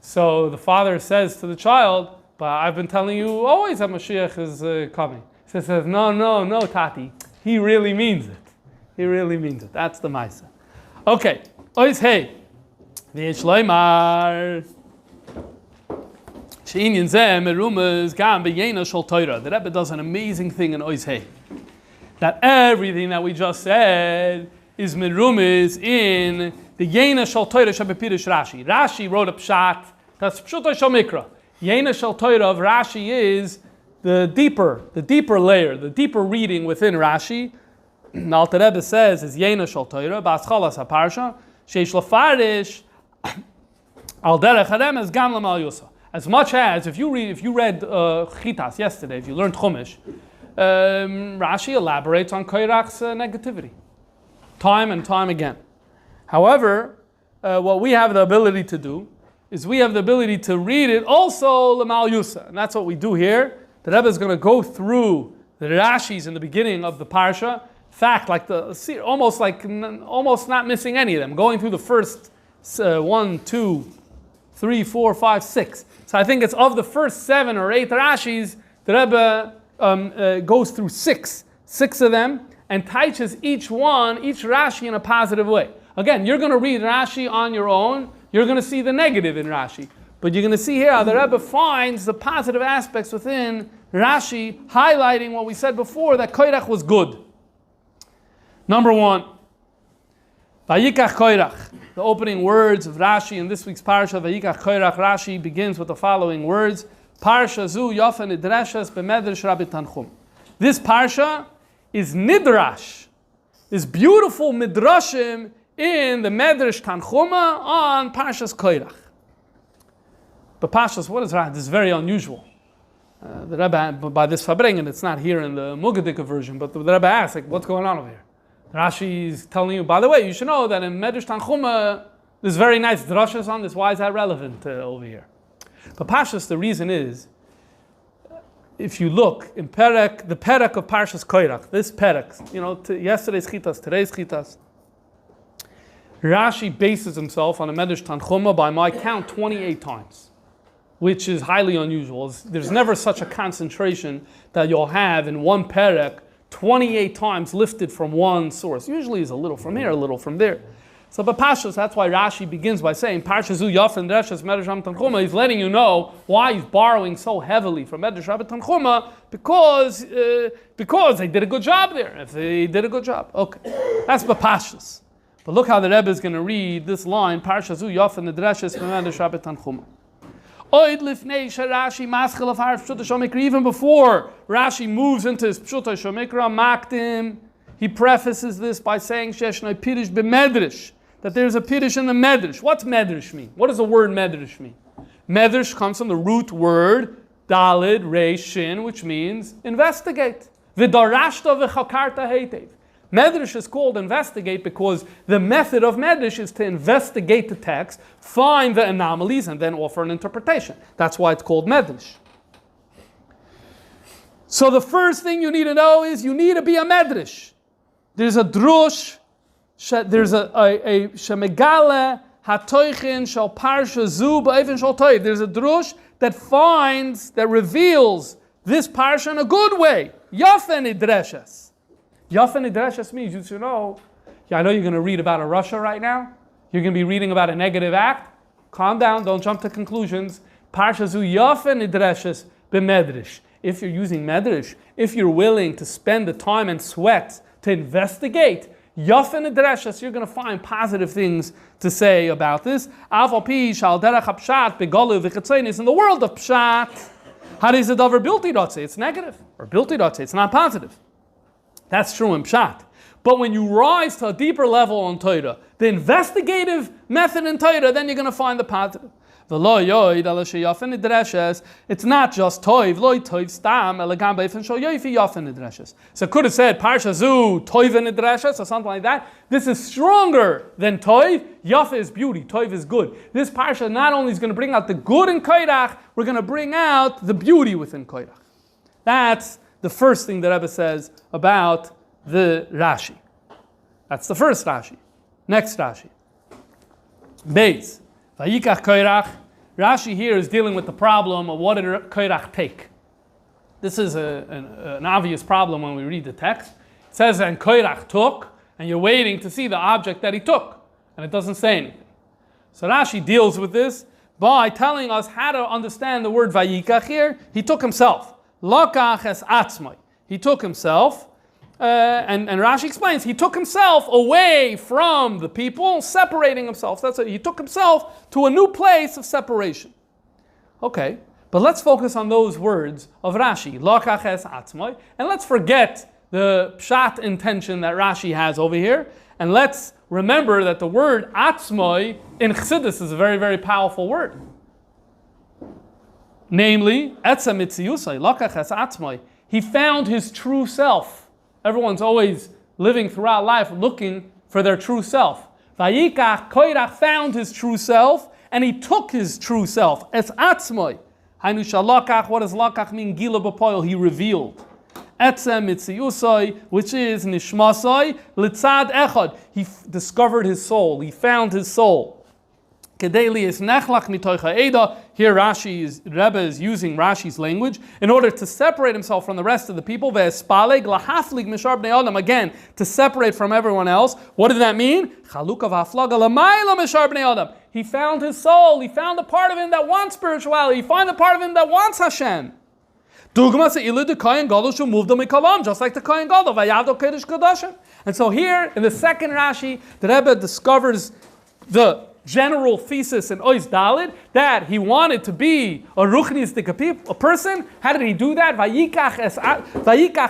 So the father says to the child, but I've been telling you always that Mashiach is coming. He says, no, Tati. He really means it. That's the Maisa. Okay. Ois hey. V'yishloimar. The Rebbe does an amazing thing in Ois Hey. That everything that we just said is merumas in the Yena Shal Torah Shabepirish Rashi. Rashi wrote a pshat, that's Pshuto Shal Mikra. Yena Shal Torah of Rashi is the deeper layer, the deeper reading within Rashi. The Alter Rebbe says is Yena Shal Torah, B'aschalas HaParsha, Sheish Lafarish, Al Derech Harem is Gam L'mal Yusa. As much as, if you read Chitas yesterday, if you learned Chumash, Rashi elaborates on Korach's negativity, time and time again. However, what we have the ability to do is we have the ability to read it also L'mal Yusa, and that's what we do here. The Rebbe is going to go through the Rashis in the beginning of the Parsha. In fact, almost not missing any of them, going through the first 1, 2, 3, 4, 5, 6. So I think it's of the first 7 or 8 Rashis, the Rebbe goes through 6 of them, and teaches each Rashi in a positive way. Again, you're going to read Rashi on your own, you're going to see the negative in Rashi. But you're going to see here how the Rebbe finds the positive aspects within Rashi, highlighting what we said before, that Korach was good. Number 1, Vayikach Korach. The opening words of Rashi in this week's Parsha, Vayikach Korach, Rashi begins with the following words, Parsha zu yofen nidreshes b'medrash Rabbi Tanchum. This Parsha is nidrash, is beautiful midrashim in the Medrash Tanchuma on Parshas Korach. But Parshas, what is that? This is very unusual. The Rebbe, by this Fabrengen, it's not here in the Mugadika version, but the Rebbe asks, what's going on over here? Rashi is telling you, by the way, you should know that in Medrash Tanchuma, there's very nice drashas on this. Why is that relevant over here? But Parshas, the reason is, if you look in Perek, the Perek of Parshas Korach, this Perek, yesterday's Chitas, today's Chitas, Rashi bases himself on a Medrash Tanchuma by my count 28 times, which is highly unusual. There's never such a concentration that you'll have in one Perek 28 times lifted from one source. Usually is a little from here, a little from there. So but Pashas, that's why Rashi begins by saying Parsha zu Yafen Dreshes Medrash Rabbi Tanchuma. He's letting you know why he's borrowing so heavily from Medrash Rabbi Tanchuma, because they did a good job there. If they did a good job, okay, that's Pashas. But look how the Rebbe is going to read this line: Parsha zu Yafen Dreshes Medrash Rabbi Tanchuma. Even before Rashi moves into his Pshuto Shomikra, Makdim, he prefaces this by saying, that that there's a piddush in the medrash. What's medrash mean? What does the word medrash mean? Medrash comes from the root word dalid rei shin, which means investigate. V'darashta v'chakarta heitev. Medrash is called investigate because the method of medrash is to investigate the text, find the anomalies, and then offer an interpretation. That's why it's called medrash. So the first thing you need to know is you need to be a medrash. There's a drush, there's a shemegale hatoichin shal parsha zu ba'efen shal toiv. There's a drush that reveals this parsha in a good way. Yafen idreshes. Yafen idreshes means you should know. Yeah, I know you're going to read about a Russia right now. You're going to be reading about a negative act. Calm down. Don't jump to conclusions. Parsha zu yafen idreshes b'medrash. If you're using medrash, if you're willing to spend the time and sweat to investigate, yafen idreshes, you're going to find positive things to say about this. Afal pi shal derech hapshat begalu v'chetzenis. In the world of pshat, how does it over bilti dotze? It's negative. Or bilti dotze, it's not positive. That's true in pshat. But when you rise to a deeper level on Torah, the investigative method in Torah, then you're going to find the positive. It's not just toiv, loy toiv stam, elegam beifin shol yoifi yafen nidreshes. So could have said parsha zu toiv nidreshes or something like that. This is stronger than toiv. Yafe is beauty, toiv is good. This parsha not only is going to bring out the good in Korach, we're going to bring out the beauty within Korach. That's the first thing the Rebbe says about the Rashi. That's the first Rashi. Next Rashi. Beis. Vayikach Korach. Rashi here is dealing with the problem of what did Korach take. This is an obvious problem when we read the text. It says, and Korach took, and you're waiting to see the object that he took. And it doesn't say anything. So Rashi deals with this by telling us how to understand the word Vayikach here. He took himself. Lokach es atzmai. He took himself, and Rashi explains, he took himself away from the people, separating himself. That's it. He took himself to a new place of separation. Okay, but let's focus on those words of Rashi. Lokach es atzmai. And let's forget the pshat intention that Rashi has over here. And let's remember that the word atzmai in Chassidus is a very, very powerful word. Namely, etzem mitziusai, lakach es atzmai. He found his true self. Everyone's always living throughout life looking for their true self. Vayikach Korach found his true self, and he took his true self. Es atzmai. Hainu shalakach. What does lakach mean? Gila b'poil. He revealed. Etzem mitziusai, which is nishmasai litzad echad. He discovered his soul. He found his soul. Here Rebbe is using Rashi's language in order to separate himself from the rest of the people. Again, to separate from everyone else. What did that mean? He found his soul. He found the part of him that wants spirituality. He found the part of him that wants Hashem. Just like the Kohen Gadol. And so here, in the second Rashi, the Rebbe discovers the general thesis in Ois Dalid that he wanted to be a ruchnistic a person. How did he do that? Vayikach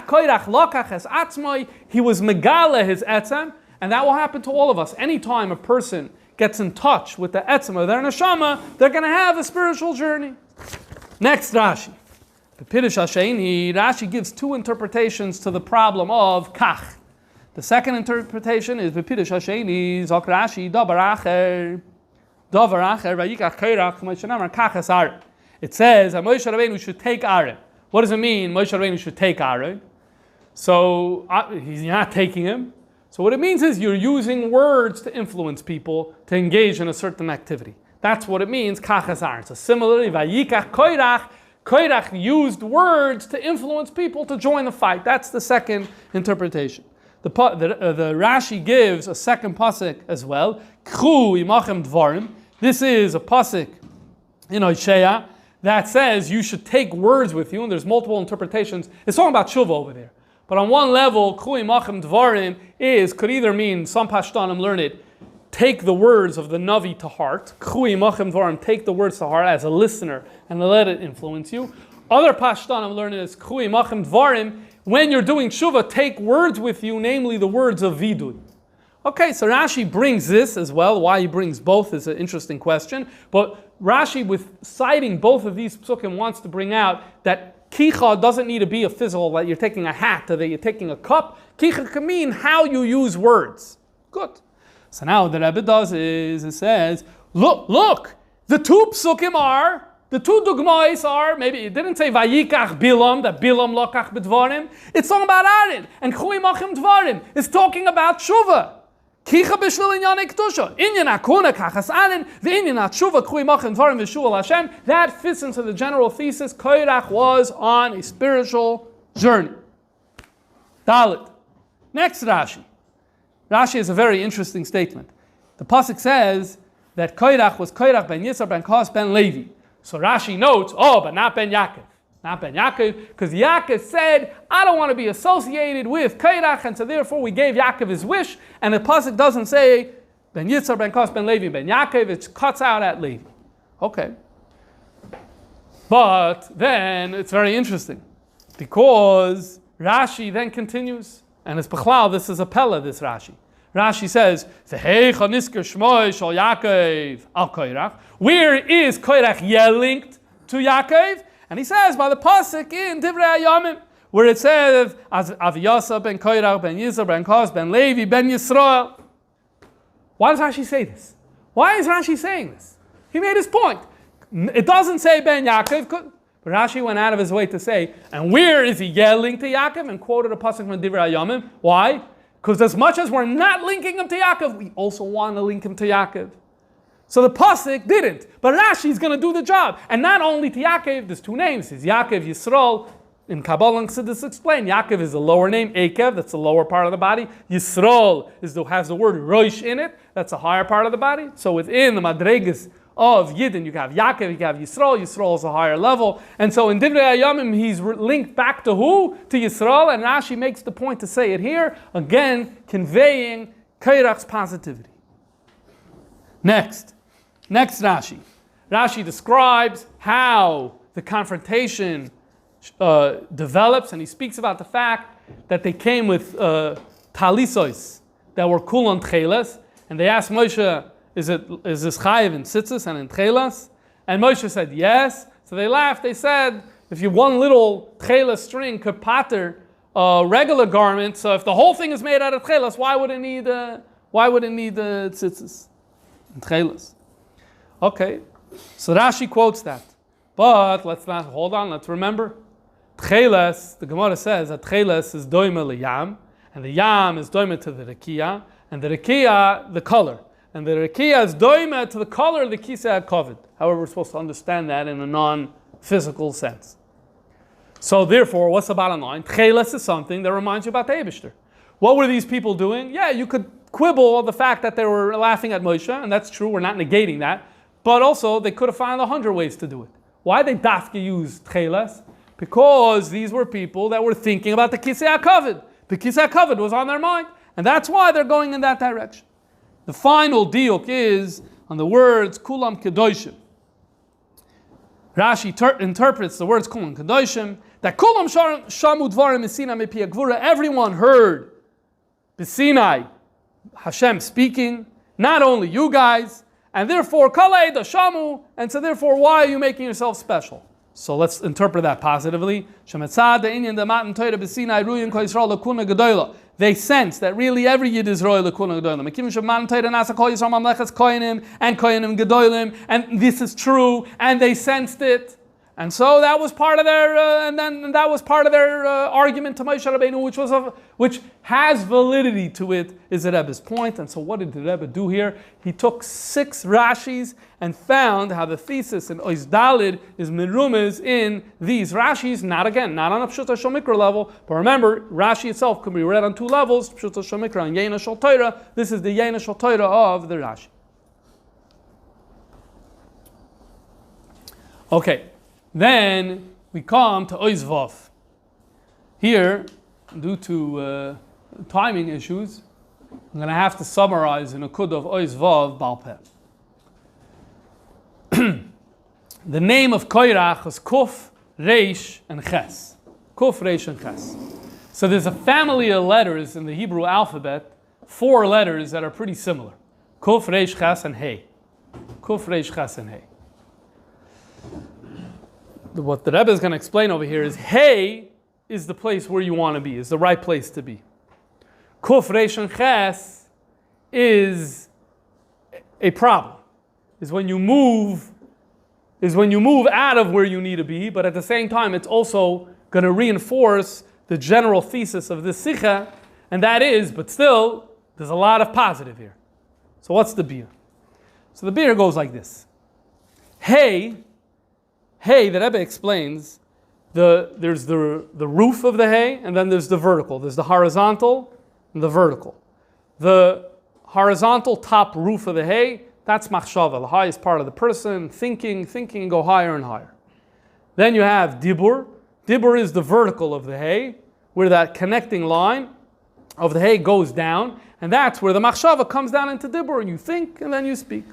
Korach lokach es atzmai. He was megale his etzem, and that will happen to all of us. Anytime a person gets in touch with the etzem of their neshama, they're going to have a spiritual journey. Next Rashi. The Piddush Hasheni, Rashi gives two interpretations to the problem of kach. The second interpretation is B'Piddush Hasheni, Zok Rashi, Davar Acher, Vayikach Korach, Moshe Namar Kach es Aaron. It says that Moshe Rabbeinu should take Aaron. What does it mean, Moshe Rabbeinu should take Aaron? So, he's not taking him. So what it means is you're using words to influence people to engage in a certain activity. That's what it means, Kach es Aaron. So similarly, Vayikach Korach, Korach used words to influence people to join the fight. That's the second interpretation. The Rashi gives a second pasuk as well. K'chu imachem dvarim. This is a pasuk in Hosea that says you should take words with you, and there's multiple interpretations. It's talking about tshuva over there. But on one level, k'chu imachem dvarim could either mean, some Pashtanim learn it, take the words of the Navi to heart. K'chu imachem dvarim, take the words to heart as a listener and let it influence you. Other Pashtanim learn it as k'chu imachem dvarim. When you're doing tshuva, take words with you, namely the words of vidui. Okay, so Rashi brings this as well. Why he brings both is an interesting question. But Rashi, with citing both of these psukim, wants to bring out that kicha doesn't need to be a physical, that you're taking a hat or that you're taking a cup. Kicha can mean how you use words. Good. So now what the Rebbe does is, it says, look, the two psukim are, the two dugmais are, maybe it didn't say vayikach bilam, that bilam lokach b'dvarim. It's talking about Aaron. And chui machim dvarim is talking about tshuva. Kicha b'shvil inyan ektusha. Inyan akuna kachas Aaron, the inyan atshuva chui machim dvarim v'shul Hashem. That fits into the general thesis. Korach was on a spiritual journey. Dalit. Next Rashi. Rashi is a very interesting statement. The pasuk says that Korach was Korach ben Yisar ben Kos ben Levi. So Rashi notes, but not ben Yaakov. Not ben Yaakov, because Yaakov said, I don't want to be associated with Korach, and so therefore we gave Yaakov his wish, and the pasuk doesn't say ben Yitzhar, ben Kos, ben Levi, ben Yaakov, it cuts out at Levi. Okay. But then it's very interesting, because Rashi then continues, and it's Bechlal, this is a Pella, this Rashi. Rashi says, where is Korach yelling to Yaakov? And he says, by the pasuk in Divrei Hayamim, where it says, Aviyasa ben Korach ben Yisrael ben Kos ben Levi ben Yisrael. Why does Rashi say this? Why is Rashi saying this? He made his point. It doesn't say ben Yaakov, but Rashi went out of his way to say, and where is he yelling to Yaakov? And quoted a pasuk from Divrei Hayamim. Why? Because as much as we're not linking him to Yaakov, we also want to link him to Yaakov. So the pasuk didn't, but Rashi is going to do the job. And not only to Yaakov, there's two names. There's Yaakov, Yisrael. In Kabbalah and Chassidus explain, Yaakov is the lower name, Ekev, that's the lower part of the body. Yisrael has the word Rosh in it, that's the higher part of the body. So within the Madregas of Yidden, you have Yaakov, you have Yisrael. Yisrael is a higher level. And so in Divrei Hayamim, he's linked back to who? To Yisrael. And Rashi makes the point to say it here, again, conveying Korach's positivity. Next Rashi. Rashi describes how the confrontation develops, and he speaks about the fact that they came with talisos that were kulon tchelas, and they asked Moshe, is this chayiv in tzitzis and in tchelas? And Moshe said yes. So they laughed. They said, if you one little tchelas string could pater regular garment, so if the whole thing is made out of tchelas, why would it need tzitzis and tchelas? Okay, so Rashi quotes that, but let's remember. Tchelas, the Gemara says that tchelas is doime liyam, and the yam is doime to the rekia, and the rekia, the color. And the rekia is doime to the color of the kisei HaKavod. However, we're supposed to understand that in a non-physical sense. So therefore, what's the bottom line? Tchelas is something that reminds you about the Eibishter. What were these people doing? Yeah, you could quibble the fact that they were laughing at Moshe, and that's true, we're not negating that. But also, they could have found 100 ways to do it. Why they dafke use tchelas? Because these were people that were thinking about the kisei HaKavod. The kisei HaKavod was on their mind, and that's why they're going in that direction. The final diuk is on the words kulam kedoshim. Rashi interprets the words kulam kedoshim that kulam shamu dvarim misina mepi gvura. Everyone heard b'Sinai Hashem speaking, not only you guys, and therefore kalei da shamu. And so therefore, why are you making yourself special? So let's interpret that positively. They sense that really every Yid is royal l'kuna gedolim. And koyanim gedolim, and this is true, and they sensed it, and so that was part of their, argument to Moshe Rabbeinu, which has validity to it, is the Rebbe's point. And so what did the Rebbe do here? He took 6 Rashis and found how the thesis in Ois Dalid is merumes in these Rashis, not on a Pshuta Shel Mikra level, but remember, Rashi itself can be read on 2 levels, Pshuta Shel Mikra and Yeina Shel Torah. This is the Yeina Shel Torah of the Rashi. Okay, then we come to Ois Vav. Here, due to timing issues, I'm going to have to summarize in a kud of Ois Vav Baal Peh. The name of Korach is Kuf, Reish, and Ches. Kuf, Reish, and Ches. So there's a family of letters in the Hebrew alphabet, four letters that are pretty similar. Kuf, Reish, Ches, and Hey. Kuf, Reish, Ches, and Hey. What the Rebbe is going to explain over here is Hey is the place where you want to be, is the right place to be. Kuf, Reish, and Ches is a problem. Is when you move out of where you need to be, but at the same time it's also going to reinforce the general thesis of this sikha, and that is, but still, there's a lot of positive here. So what's the beer? So the beer goes like this. Hey, the Rebbe explains, there's the roof of the hay, and then there's the vertical. There's the horizontal and the vertical. The horizontal top roof of the hay, that's machshava, the highest part of the person, thinking, go higher and higher. Then you have dibur. Dibur is the vertical of the hay, where that connecting line of the hay goes down, and that's where the machshava comes down into dibur, and you think and then you speak.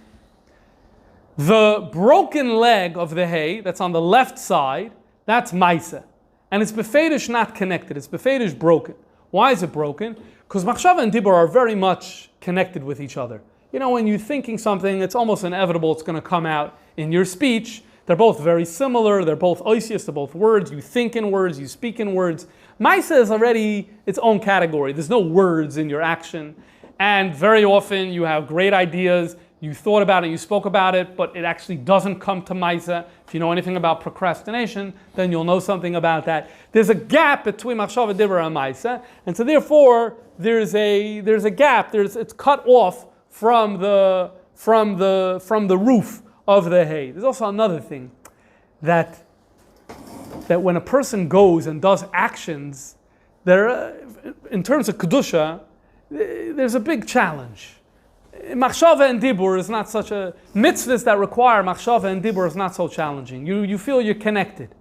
The broken leg of the hay, that's on the left side, that's maisa. And it's befedish not connected, it's befedish broken. Why is it broken? Because machshava and dibur are very much connected with each other. You know, when you're thinking something, it's almost inevitable it's going to come out in your speech. They're both very similar, they're both oisius, they're both words. You think in words, you speak in words. Maisa is already its own category. There's no words in your action. And very often you have great ideas, you thought about it, you spoke about it, but it actually doesn't come to Maisa. If you know anything about procrastination, then you'll know something about that. There's a gap between Machshava, Dibur, and Maisa, and so therefore there's a gap. It's cut off from the roof of the hay. There's also another thing that when a person goes and does actions, in terms of kedusha, there's a big challenge. Machshava and dibur is not such a mitzvahs that require machshava and dibur is not so challenging. You feel you're connected.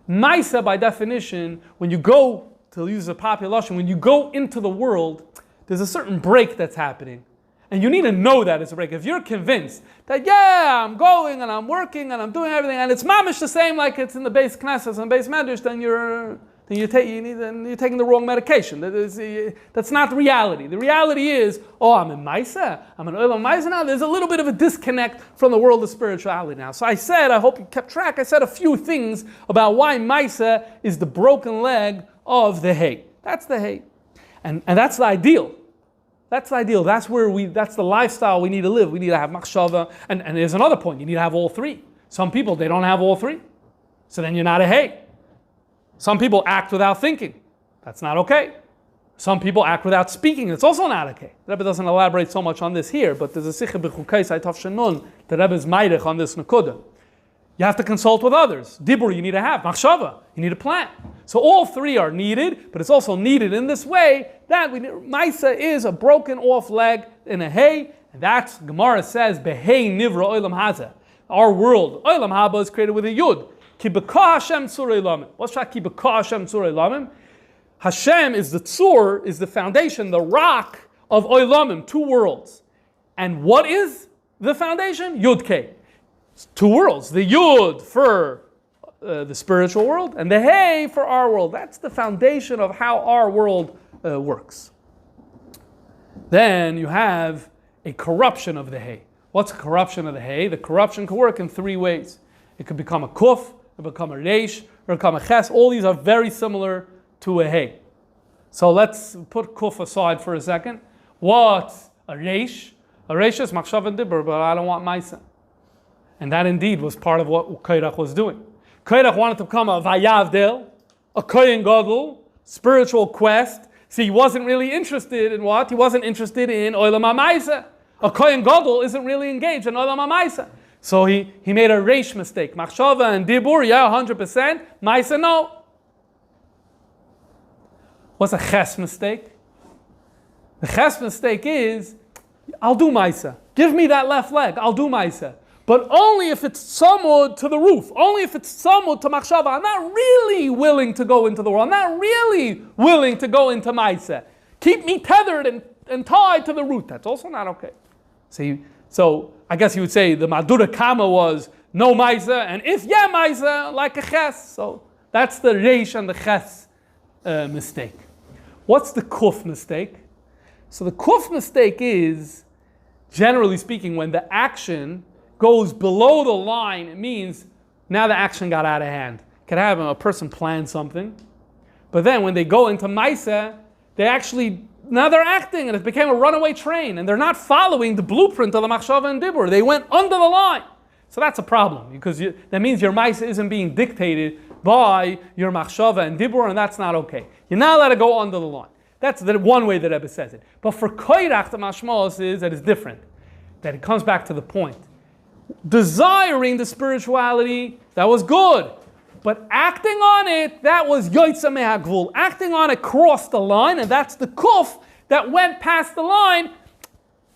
Maisa, by definition, when you go, to use a population, when you go into the world, there's a certain break that's happening. And you need to know that it's a break. If you're convinced that, yeah, I'm going and I'm working and I'm doing everything, and it's mamish the same like it's in the base knesses and base medrash, then you're taking the wrong medication. That's not reality. The reality is, I'm in Maisa, I'm in Olam Maisa now. There's a little bit of a disconnect from the world of spirituality now. So I hope you kept track, I said a few things about why Maisa is the broken leg of the hay. That's the hay. And that's the ideal. That's the ideal. That's the lifestyle we need to live. We need to have machshava. And there's another point. You need to have all three. Some people, they don't have all three. So then you're not a hay. Some people act without thinking. That's not okay. Some people act without speaking. It's also not okay. The Rebbe doesn't elaborate so much on this here, but there's a sikha b'chukei saitav shenun. The Rebbe is meidich on this nekuda. You have to consult with others. Dibur, you need to have. Machshava, you need to plan. So all three are needed, but it's also needed in this way that Maisa is a broken off leg in a hay, and that's, Gemara says, Behei Nivra Olam Haza. Our world, Olam Haba, is created with a Yud. Ki B'ka Hashem Tzurei Lamim. What's that? Ki B'ka Hashem Tzurei Lamim. Hashem is the tzur, is the foundation, the rock of Olamim, two worlds. And what is the foundation? Yud Kei. Two worlds. The Yud for the spiritual world, and the Hey for our world. That's the foundation of how our world works. Then you have a corruption of the Hey. What's a corruption of the Hey? The corruption can work in three ways. It could become a Kuf, it could become a Reish, or become a Ches. All these are very similar to a Hey. So let's put Kuf aside for a second. What's a Reish? A Reish is Machshav and Dibur, but I don't want Maisa. And that indeed was part of what Korach was doing. Korach wanted to become a Vayavdel, a Kohen Gadol, spiritual quest. See, he wasn't really interested in what? He wasn't interested in Olam HaMaisa. A Kohen Gadol isn't really engaged in Olam HaMaisa. So he made a reish mistake. Machshava and Dibur, yeah, 100%. Maisa, no. What's a Ches mistake? The Ches mistake is, I'll do Maisa. Give me that left leg, I'll do Maisa. But only if it's samud to the roof. Only if it's samud to machshava. I'm not really willing to go into the world. I'm not really willing to go into Maisa. Keep me tethered and tied to the root. That's also not okay. So I guess you would say the Madura Kama was no Maisa, and if yeah Maisa, like a Ches. So that's the Reish and the Ches mistake. What's the Kuf mistake? So the kuf mistake is, generally speaking, when the action goes below the line, it means now the action got out of hand. It could happen, a person planned something, but then when they go into Maisa, now they're acting and it became a runaway train and they're not following the blueprint of the Machshava and Dibur. They went under the line. So that's a problem because that means your Maisa isn't being dictated by your Machshava and Dibur, and that's not okay. You're not allowed to go under the line. That's the one way that Rebbe says it. But for Korach, the mashmalos is that it's different. That it comes back to the point. Desiring the spirituality, that was good. But acting on it, that was yoitza mehagvul. Acting on it crossed the line, and that's the kuf that went past the line.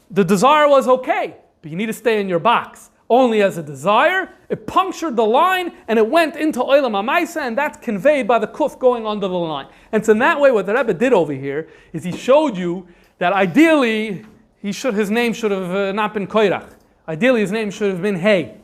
The desire was okay, but you need to stay in your box. Only as a desire, it punctured the line, and it went into olam hamaisa, and that's conveyed by the kuf going under the line. And so in that way, what the Rebbe did over here is he showed you that ideally, his name should have not been Korach. Ideally, his name should have been Hey.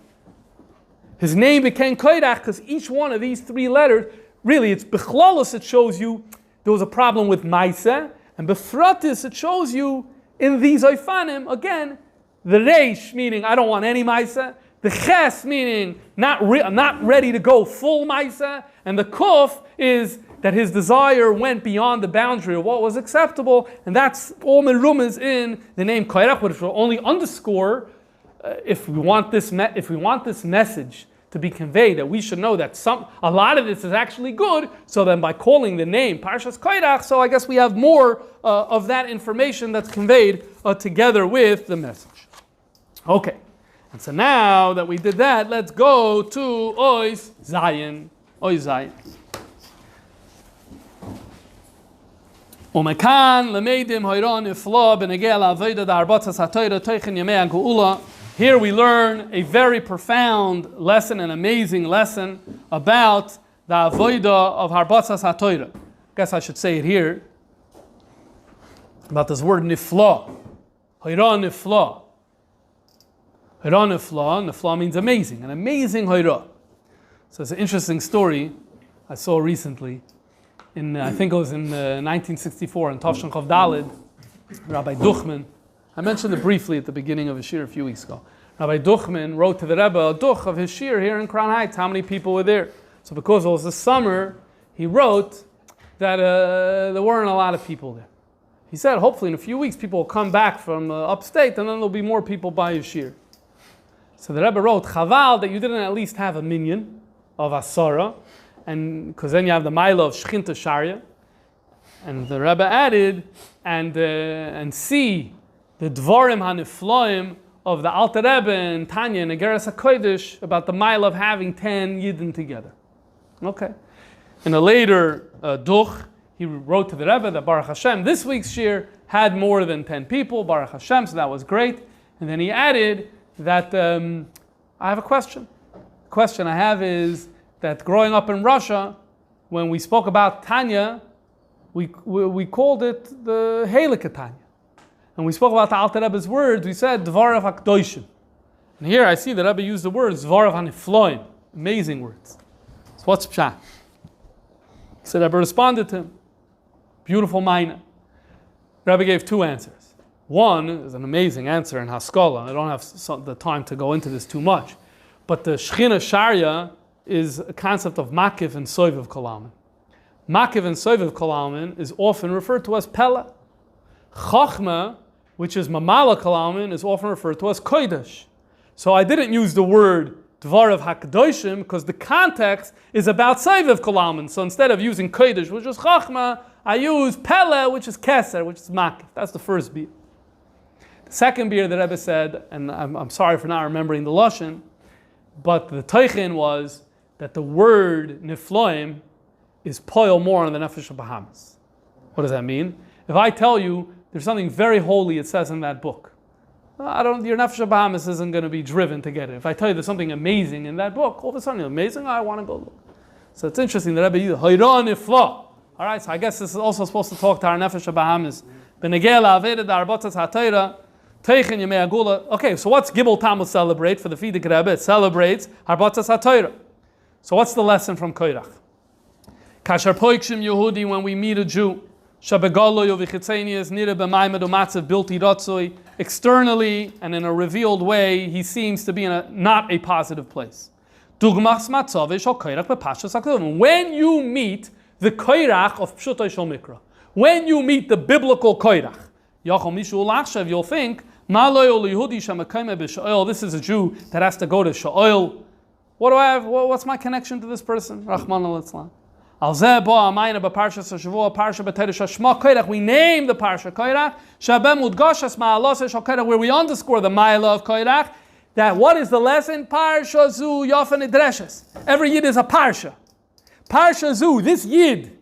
His name became Korach because each one of these three letters, really, it's Bechlalos, it shows you there was a problem with Maisa, and Befratis, it shows you in these Oifanim, again, the Reish, meaning I don't want any Maisa, the Ches, meaning I'm not ready to go full Maisa, and the Kuf is that his desire went beyond the boundary of what was acceptable, and that's all merumas in the name Korach, which will only underscore if we want this message to be conveyed, that we should know that a lot of this is actually good. So then, by calling the name Parshas Korach, so I guess we have more of that information that's conveyed together with the message. Okay, and so now that we did that, let's go to Ois Zayin. Ois Zayin. Umekan lemeidim hoiron ifla benegel avoda darbatas hatoyra toichen yemei geula. Here we learn a very profound lesson, an amazing lesson about the avoda of harbatas hatoyra. I guess I should say it here about this word nifla. Hoiron nifla. Hoiron nifla. Nifla means amazing, an amazing hoira. So it's an interesting story I saw recently. I think it was in 1964 in Tavshin Chav Daled, Rabbi Duchman. I mentioned it briefly at the beginning of his shir a few weeks ago. Rabbi Duchman wrote to the Rebbe a duch of his shir here in Crown Heights, how many people were there. So because it was the summer, he wrote that there weren't a lot of people there. He said, hopefully in a few weeks people will come back from upstate and then there'll be more people by his shir. So the Rebbe wrote, Chaval, that you didn't at least have a minyan of Asara, and because then you have the Maila of Shchinta Sharia. And the Rebbe added, and see the Dvarim HaNifloim of the Alter Rebbe and Tanya and Egeres HaKodesh about the Maila of having 10 Yidden together. Okay. In a later duch, he wrote to the Rebbe that Baruch Hashem, this week's shir had more than 10 people, Baruch Hashem, so that was great. And then he added that, I have a question. The question I have is that growing up in Russia, when we spoke about Tanya, we called it the Helika Tanya. And we spoke about the Alter Rebbe's words, we said Dvarav HaKdoshim. And here I see the Rebbe used the words Dvarav HaNifloim, amazing words. So what's Pshat? So the Rebbe responded to him, beautiful Maina. Rebbe gave two answers. One is an amazing answer in Haskalah. I don't have the time to go into this too much. But the Shechina Sharia is a concept of Makiv and Soiviv Kolamin. Makiv and Soiviv Kolamin is often referred to as Pella. Chachma, which is Mamala Kolamin, is often referred to as Kodesh. So I didn't use the word Dvarav HaKadoshim because the context is about Soiviv Kolamin. So instead of using Kodesh, which is Chachma, I use Pella, which is Keser, which is Makiv. That's the first beer. The second beer that Rebbe said, and I'm sorry for not remembering the Lashon, but the Teichen was that the word Nifloim is poil more on the Nefesh of Bahamas. What does that mean? If I tell you there's something very holy it says in that book, your Nefesh of Bahamas isn't going to be driven to get it. If I tell you there's something amazing in that book, all of a sudden you're amazing, I want to go look. So it's interesting that Rebbe used Hayra Nifla. Alright, so I guess this is also supposed to talk to our Nefesh of Bahamas. Benegela Aveda Darbatas HaTeira. Okay, so what's Gimmel Tammuz celebrate for the Fidik Rebbe? It celebrates Harbatas HaTorah. So what's the lesson from Korach? Kasher Poikshim Yehudi, when we meet a Jew, Externally and in a revealed way, he seems to be in not a positive place. When you meet the koirach of Pshutay Shel Mikra, when you meet the biblical koirach, you'll think, this is a Jew that has to go to Sha'ol. What do I have? What's my connection to this person? Rahman al-Islam. We name the parsha Koirach, where we underscore the ma'ala of Koirach. That what is the lesson? Parsha zu yofen idreshes. Every yid is a parsha. Parsha zu, this yid,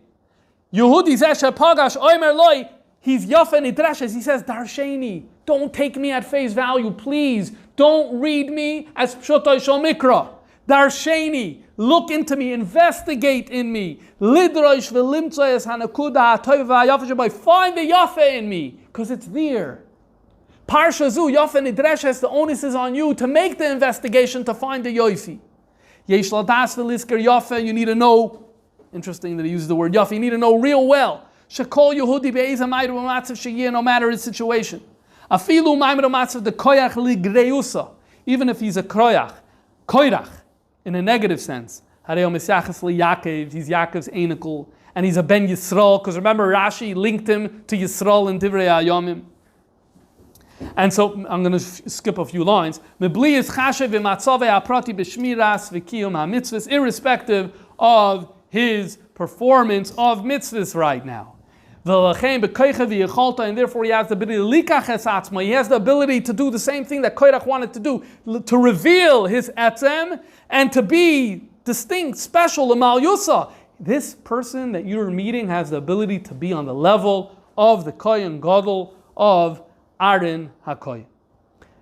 Yehudi zesha pagash oimer loy, he's yofen idreshes. He says, Darsheni, don't take me at face value, please. Don't read me as Pshutay Shel Mikra. Darsheni, look into me, investigate in me. Lidrosh v'limtzoyes hanakuda ha'toiva ha'yafa shabai. Find the yafa in me, because it's there. Parsha zu yafa nidreshes, the onus is on you to make the investigation to find the yofi. Yesh ladas v'lisker yafa, you need to know. Interesting that he uses the word yafa. You need to know real well. Shekol Yehudi be'ezah ma'ir v'matzav sheyeh, no matter his situation. Afilu ma'ir v'matzav de koyach ligreusa, even if he's a koyach. In a negative sense. He's Yaakov's anical, and he's a Ben Yisrael, because remember Rashi linked him to Yisrael in Divrei HaYomim. And so I'm going to skip a few lines. Irrespective of his performance of mitzvahs right now. And therefore he has the ability he has the ability to do the same thing that Korach wanted to do, to reveal his etzem and to be distinct, special, Amal Yusa. This person that you're meeting has the ability to be on the level of the Kohen Gadol of Aaron HaKohen.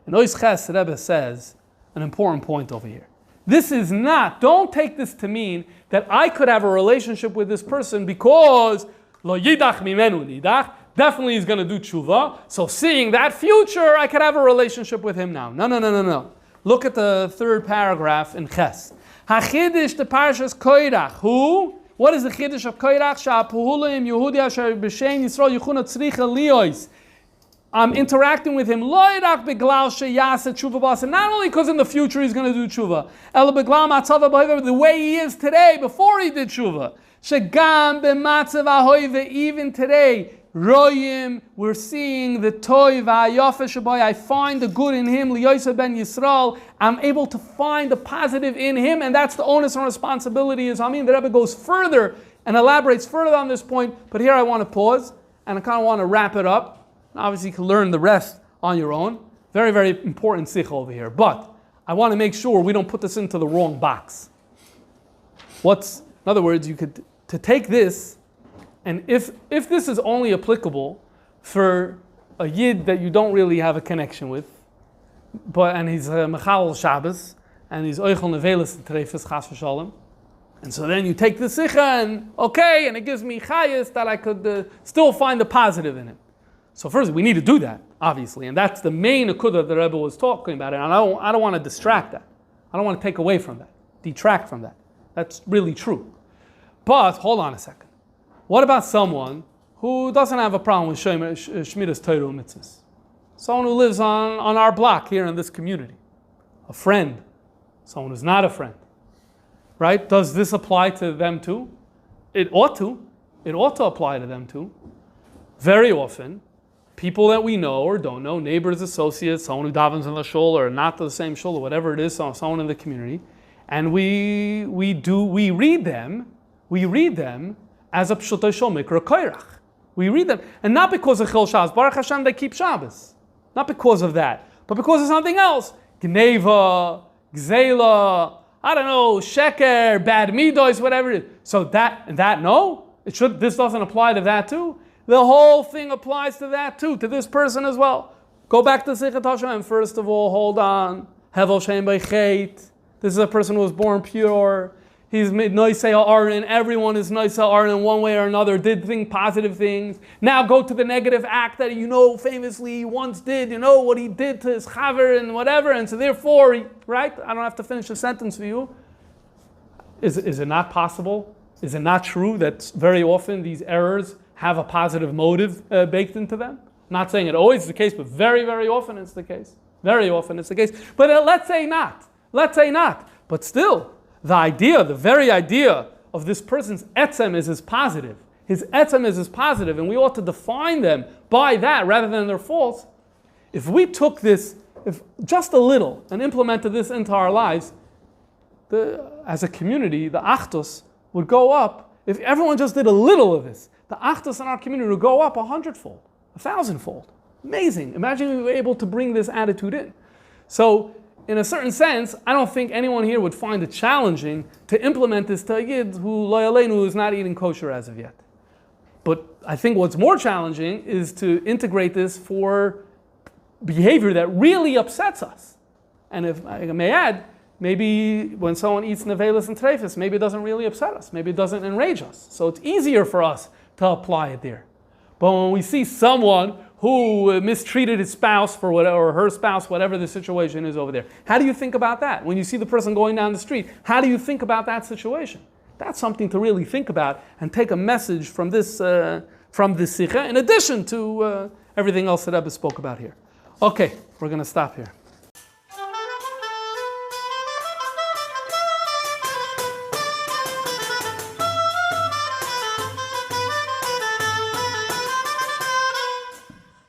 And Ois Ches Rebbe says an important point over here. This is not, don't take this to mean that I could have a relationship with this person because Lo yidach mimenu nidach, definitely he's going to do tshuva. So seeing that future, I could have a relationship with him now. No. Look at the third paragraph in Ches. HaChidish the Parshas Koirach. Who? What is the Chiddush of Koirach? Sha'apuhulim Yehudi asher b'shem Yisrael yichuna tzricha liyos. I'm interacting with him. Lo yidach beglal sheyasa tshuva b'asa. Not only because in the future he's going to do tshuva. Ela beglal matzava b'hoiva, the way he is today, before he did tshuva. Shegam b'matzav ahoive, even today, royim, we're seeing the toy v'ayafa shabai. I find the good in him, liyosa ben Yisrael. I'm able to find the positive in him, and that's the onus and responsibility. The Rebbe goes further and elaborates further on this point, but here I want to pause, and I kind of want to wrap it up. Obviously, you can learn the rest on your own. Very, very important sikha over here, but I want to make sure we don't put this into the wrong box. In other words, you could to take this, and if this is only applicable for a yid that you don't really have a connection with, and he's mechal Shabbos, and he's oichel nevelis treifes chas v'shalom, and so then you take the sikha and it gives me chayas that I could still find the positive in it. So first, we need to do that, obviously, and that's the main akudah the Rebbe was talking about, and I don't want to distract that. I don't want to take away from that, detract from that. That's really true. But, hold on a second. What about someone who doesn't have a problem with Shmiras Torah mitzvahs? Someone who lives on our block here in this community. A friend. Someone who's not a friend. Right? Does this apply to them too? It ought to. It ought to apply to them too. Very often, people that we know or don't know, neighbors, associates, someone who davens in the shul or not the same shul or whatever it is, someone in the community, and we read them as a Pshutay Shel Mikra Koirach. We read them. And not because of Chil Shabbos. Baruch Hashem, they keep Shabbos. Not because of that. But because of something else. Gneva, Gzela, I don't know, Sheker, bad midos, whatever it is. So this doesn't apply to that too. The whole thing applies to that too, to this person as well. Go back to Sichat Hashem. First of all, hold on. Hevel Shem B'Cheit. This is a person who was born pure. He's made Noisei Ha'arin. Everyone is Noisei Ha'arin in one way or another. Did positive things. Now go to the negative act that famously he once did. What he did to his chaver and whatever. And so therefore, right? I don't have to finish the sentence for you. Is it not possible? Is it not true that very often these errors have a positive motive baked into them. Not saying it always is the case, but very, very often it's the case. Very often it's the case. But let's say not. Let's say not. But still, the very idea of this person's etzem is positive. His etzem is positive, and we ought to define them by that rather than their faults. If we took this, if just a little, and implemented this into our lives, as a community, the achdus would go up. If everyone just did a little of this, the achdus in our community would go up 100-fold, 1,000-fold. Amazing. Imagine we were able to bring this attitude in. So, in a certain sense, I don't think anyone here would find it challenging to implement this to a yid who, lo yaleinu, is not eating kosher as of yet. But I think what's more challenging is to integrate this for behavior that really upsets us. And if I may add, maybe when someone eats nevelas and treifas, maybe it doesn't really upset us. Maybe it doesn't enrage us. So it's easier for us to apply it there. But when we see someone who mistreated his spouse for whatever, or her spouse, whatever the situation is over there, how do you think about that? When you see the person going down the street, how do you think about that situation? That's something to really think about and take a message from this sikha, in addition to everything else that Rebbe spoke about here. Okay, we're going to stop here.